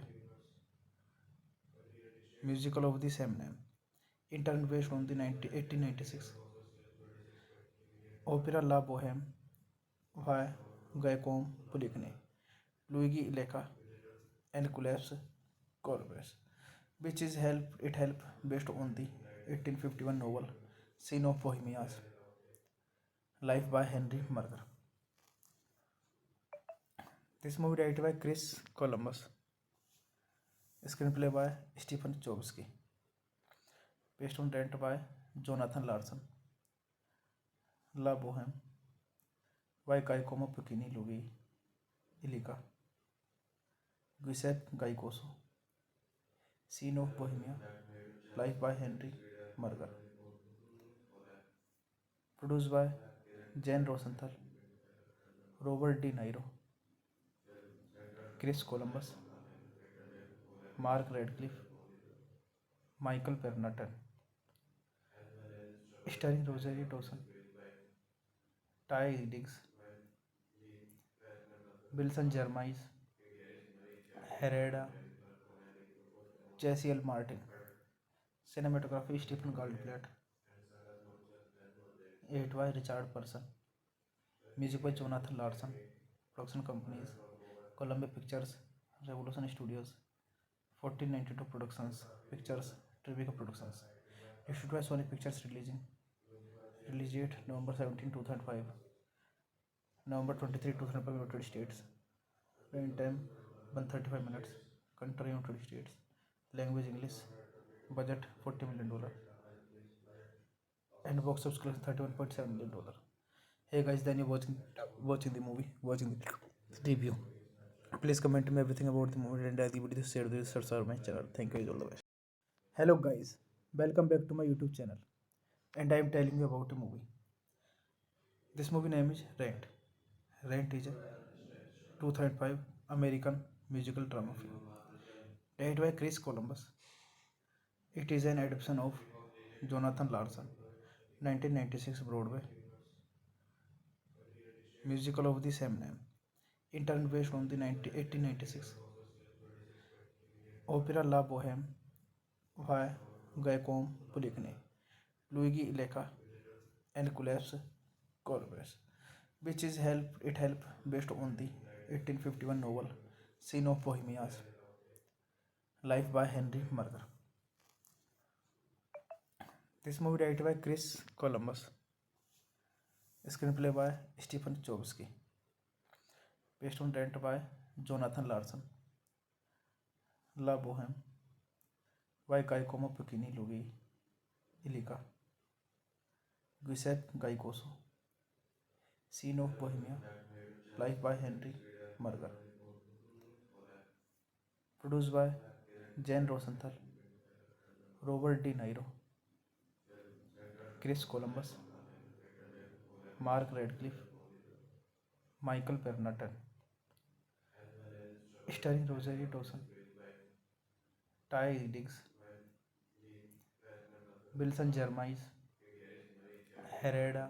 musical of the same name, interned based on the 1896 opera La Boheme by Giacomo Puccini, Luigi Illica, and Collapse Corbus, which is help based on the 1851 novel Scene of Bohemia's Life by Henry Murger. This movie directed by Chris Columbus, screenplay by Stephen Chbosky, based on rent by Jonathan Larson, La Boheme by Giacomo Puccini, Luigi Illica, Giuseppe Gaicoso, Scene of Bohemia, Life by Henry Murger, produced by Jane Rosenthal, Robert De Niro, Chris Columbus, Mark Radcliffe, Michael Pernatan, starring Rosario Dawson, Ty Diggs, Wilson Jeremiah, Hereda, Jesse L. Martin, cinematography Stephen Goldblatt, edited by Richard Person, music by Jonathan Larson, production companies Columbia Pictures, Revolution Studios, 1492 Productions, Pictures, Tribeca Productions, issued by Sony Pictures release date November 17, 2005, November 23, 2005 United States, running time 135 minutes, country United States, language English, budget $40 million, and box office collection $31.7 million. Hey guys, then you're watching the movie, watching the review. Please comment me everything about the movie and the video share the subscribe my channel. Thank you, all the best. Hello guys, welcome back to my YouTube channel, and I am telling you about a movie. This movie name is Rent. Rent is a 2005 American musical drama film directed by Chris Columbus. It is an adaptation of Jonathan Larson 1996 Broadway musical of the same name, interned based on the 1896 opera La Boheme by Giacomo Puccini, Luigi Illica, and Collapse Corbus, which is help based on the 1851 novel Scene of Bohemia's Life by Henry Murger. This movie directed by Chris Columbus, screenplay by Stephen Chbosky, based on rent by Jonathan Larson, La Boheme by Giacomo Puccini, Luigi Illica, Giuseppe Gaicoso, Scene of Bohemia, Life by Henry Murger, produced by Jane Rosenthal, Robert De Niro, Chris Columbus, Mark Radcliffe, Michael Pernatan, starring Rosario Dawson, Ty Diggs, Wilson Jeremiah, Hereda,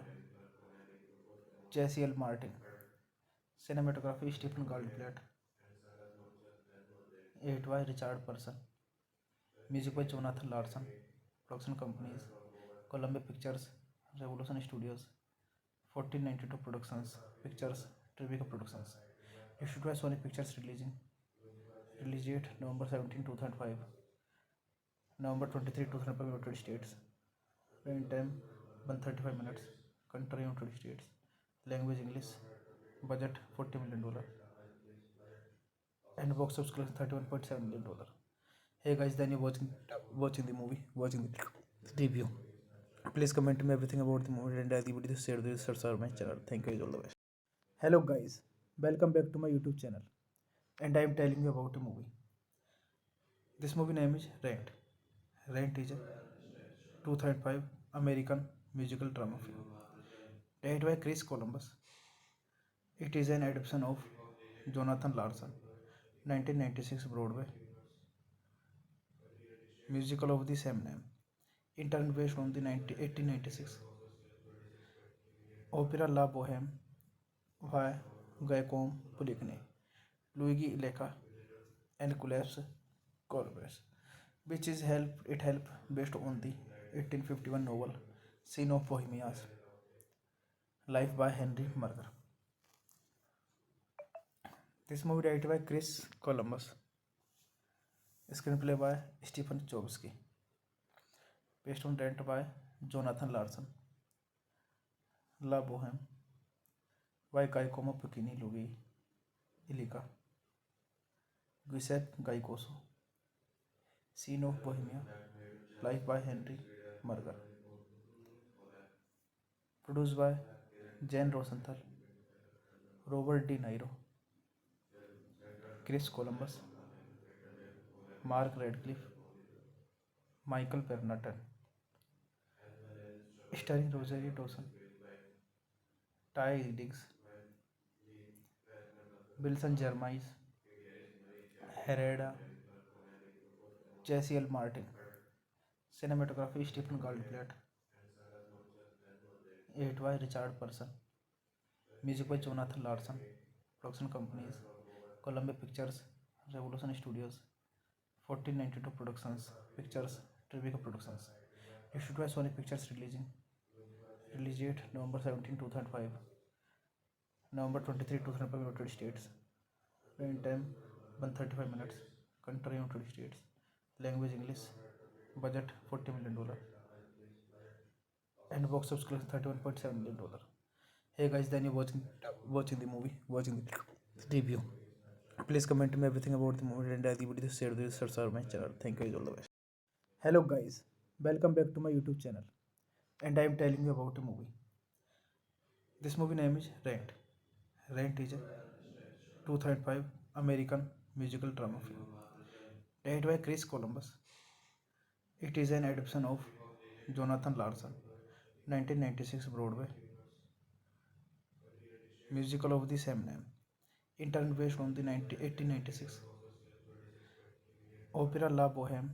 Jesse L. Martin, cinematography Stephen Goldblatt, edited by Richard Person, music by Jonathan Larson, production companies Columbia Pictures, Revolution Studios, 1492 Productions, Pictures, Tribeca Productions, issued by Sony Pictures release date November 17, 2005, November 23, 2005 United States, running time 135 minutes, country United States, language English, budget $40 million, and box office collection $31.7 million. Hey guys, then you're watching the movie, watching the review. Please comment me everything about the movie and the video share the subscribe my channel. Thank you, all the best. Hello guys, welcome back to my YouTube channel, and I am telling you about a movie. This movie name is Rent. Rent is a 2005 American musical drama film directed by Chris Columbus. It is an adaptation of Jonathan Larson, 1996 Broadway musical of the same name. Interned based on the 1896 opera La Bohème by Guillaume Poulenc, Luigi Illica, and Collapse Corbus, which is help based on the 1851 novel Scene of Bohemia's life by Henry Murger. This movie directed by Chris Columbus, screenplay by Stephen Chbosky, based on Rent by Jonathan Larson, La Bohème by Giacomo Puccini, Luigi Illica, Giuseppe Gaicoso, Scene of Bohemia, life by Henry Murger, produced by Jane Rosenthal, Robert De Niro, Chris Columbus, Mark Radcliffe, Michael Pernatan, starring Rosario Dawson, Ty Diggs, Wilson Jeremiah, Herrera, Jesse L. Martin, cinematography Stephen Goldblatt, edit by Richard Person, music by Jonathan Larson, production companies Columbia Pictures, Revolution Studios, 1492 Productions, Pictures, Tribeca Productions, issued by Sony Pictures, release date November 17, 2005, November 23, 2005, United States, running time 135 minutes, country United States, language English, budget $40 million, and box office collection $31.7 million. Hey guys, then you watching the movie, watching the review. Please comment me everything about the movie and the video share this subscribe my channel. Thank you, all the best. Hello guys, welcome back to my YouTube channel, and I am telling you about a movie. This movie name is Rent. Rent is a 2005 American musical drama film directed by Chris Columbus. It is an adaptation of Jonathan Larson, 1996 Broadway musical of the same name. Interned based on the 1896 opera La Bohème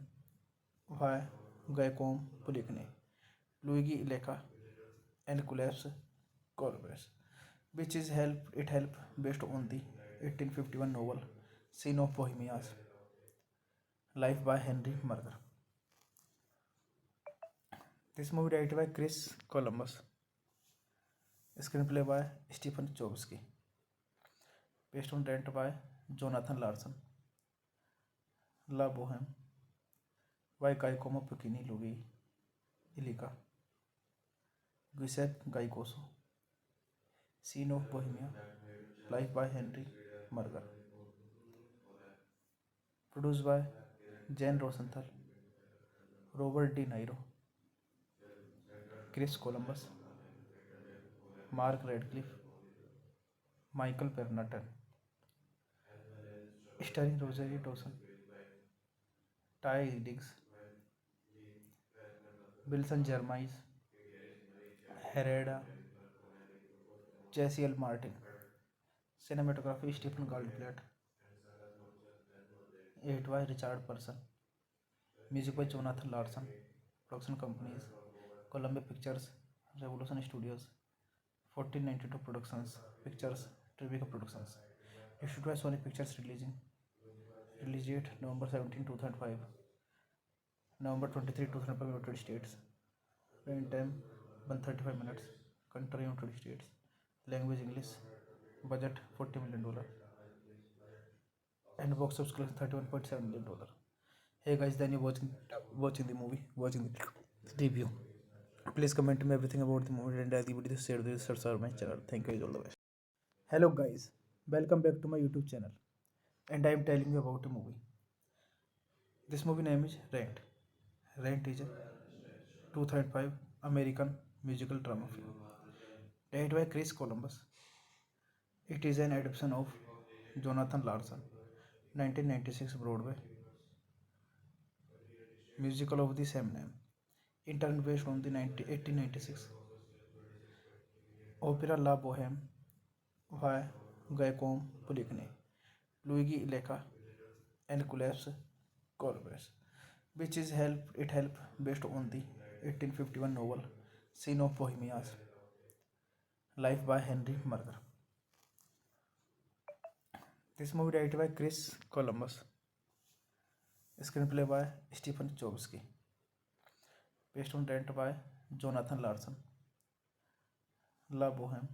by Giacomo Puccini, Luigi Illica, and Collapse Corbus, which is help based on the 1851 novel Scene of Bohemia's life by Henry Murger. This movie directed by Chris Columbus, screenplay by Stephen Chbosky, based on Rent by Jonathan Larson, La Bohème by Giacomo Puccini, Luigi Illica, Giuseppe Gaicoso, Scene of Bohemia, life by Henry Murger, produced by Jane Rosenthal, Robert De Niro, Chris Columbus, Mark Radcliffe, Michael Pernatan, starring Rosario Dawson, Ty Diggs, Wilson Jeremiah, Herrera, Jesse L. Martin, cinematography Stephen Goldblatt, edit by Richard Person, music by Jonathan Larson, production companies Columbia Pictures, Revolution Studios, 1492 Productions, Pictures, Tribeca Productions, issued by Sony Pictures, release date November 17, 2005, November 23, 2005, United States, running time 135 minutes, country United States, language English, budget $40 million, and box office collection $31.7 million. Hey guys, then you watching the movie, watching the review. Please comment me everything about the movie and the video share this subscribe my channel. Thank you, all the best. Hello guys, welcome back to my YouTube channel, and I am telling you about a movie. This movie name is Rent. Rent is a 2005 American musical drama film directed by Chris Columbus. It is an adaptation of Jonathan Larson, 1996 Broadway musical of the same name. Interned based on the 1896 opera La Bohème Why Gaiacom Polyphony, Luigi Ileka and Collapse Corvus, which is help based on the 1851 novel Scene of Bohemia's Life by Henry Murger. This movie directed by Chris Columbus, screenplay by Stephen Chbosky, based on rent by Jonathan Larson. La Boheme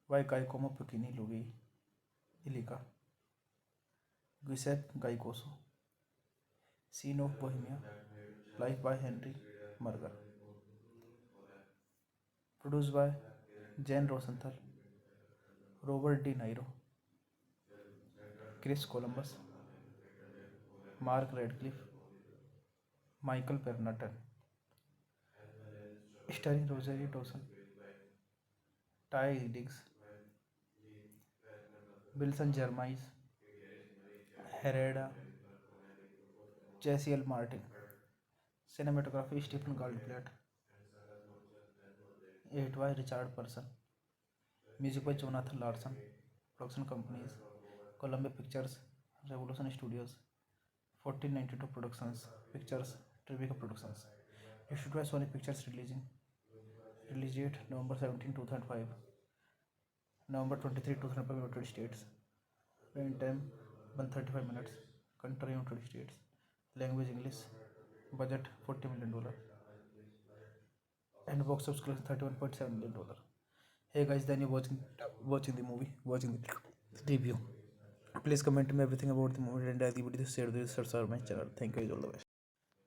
by Giacomo Puccini Luigi Illica, Giuseppe Gaicoso. Scene of Bohemia, Life by Henry Murger. Produced by Jane Rosenthal, Robert De Niro, Chris Columbus, Mark Radcliffe, Michael Pernatan. Starring Rosario Dawson, Ty Diggs, Wilson Jeremiah, Hereda, Jesse L. Martin. Cinematography Stephen Goldblatt. Edit by Richard Person. Music by Jonathan Larson. Production companies Columbia Pictures, Revolution Studios, 1492 Productions, Pictures, Tribeca Productions. Issued by Sony Pictures Release date November 17, 2005. November 23, 2005 United States. Running time 135 minutes. Country United States. Language English. Budget $40 million. And box office collection $31.7 million. Hey guys, then you watching the movie, watching the review. Please comment me everything about the movie and the video share this subscribe my channel. Thank you, all the best.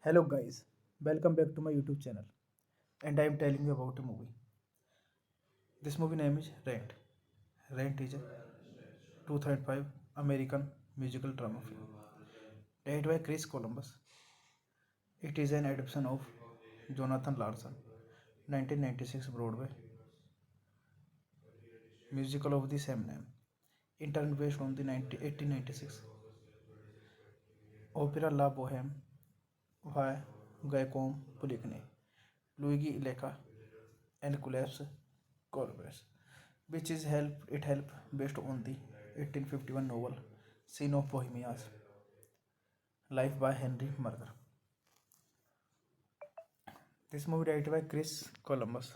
Hello guys, welcome back to my YouTube channel. And I am telling you about a movie. This movie name is Rent. Rent is a 2005 American musical drama film directed by Chris Columbus. It is an adaptation of Jonathan Larson 1996 Broadway musical of the same name, in turn based on the 1896 opera La Boheme by Giacomo Puccini, Luigi Illica and Collapse Corvus, which is help based on the 1851 novel Scene of Bohemia's Life by Henry Murger. This movie directed by Chris Columbus,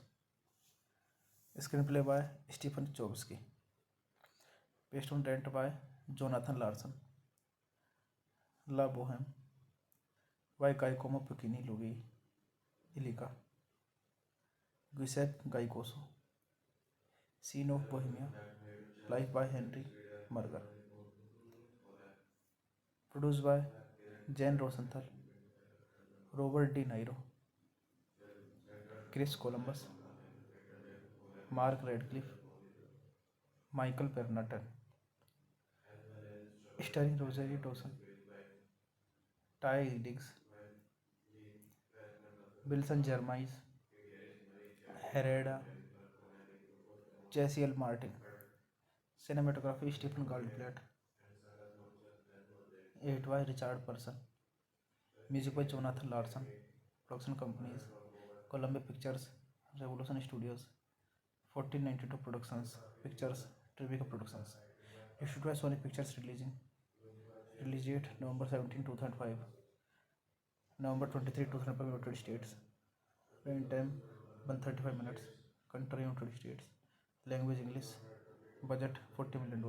screenplay by Stephen Chbosky, based on rent by Jonathan Larson. La Boheme by Giacomo Puccini Luigi Illica, Giuseppe Gaicoso. Scene of Bohemia, Life by Henry Murger. Produced by Jane Rosenthal, Robert De Niro, Chris Columbus, Mark Radcliffe, Michael Pernatan. Starring Rosario Dawson, Ty Diggs, Wilson Jeremiah, Hereda, Jesse L. Martin. Cinematography Stephen Goldblatt. Edit by Richard Person. Music by Jonathan Larson. Production companies Columbia Pictures, Revolution Studios, 1492 Productions, Pictures, Tribeca Productions. Issued by Sony Pictures Release date November 17, 2005. November 23, 2005 United States. Running time 135 minutes. Country United States. Language English. Budget $40 million.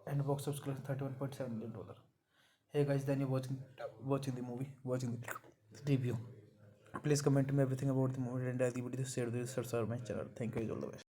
And box office collection $31.7 million. Hey guys, then you watching the movie, watching the review. Please comment me everything about the movie and the video share this subscribe my channel. Thank you, all the best.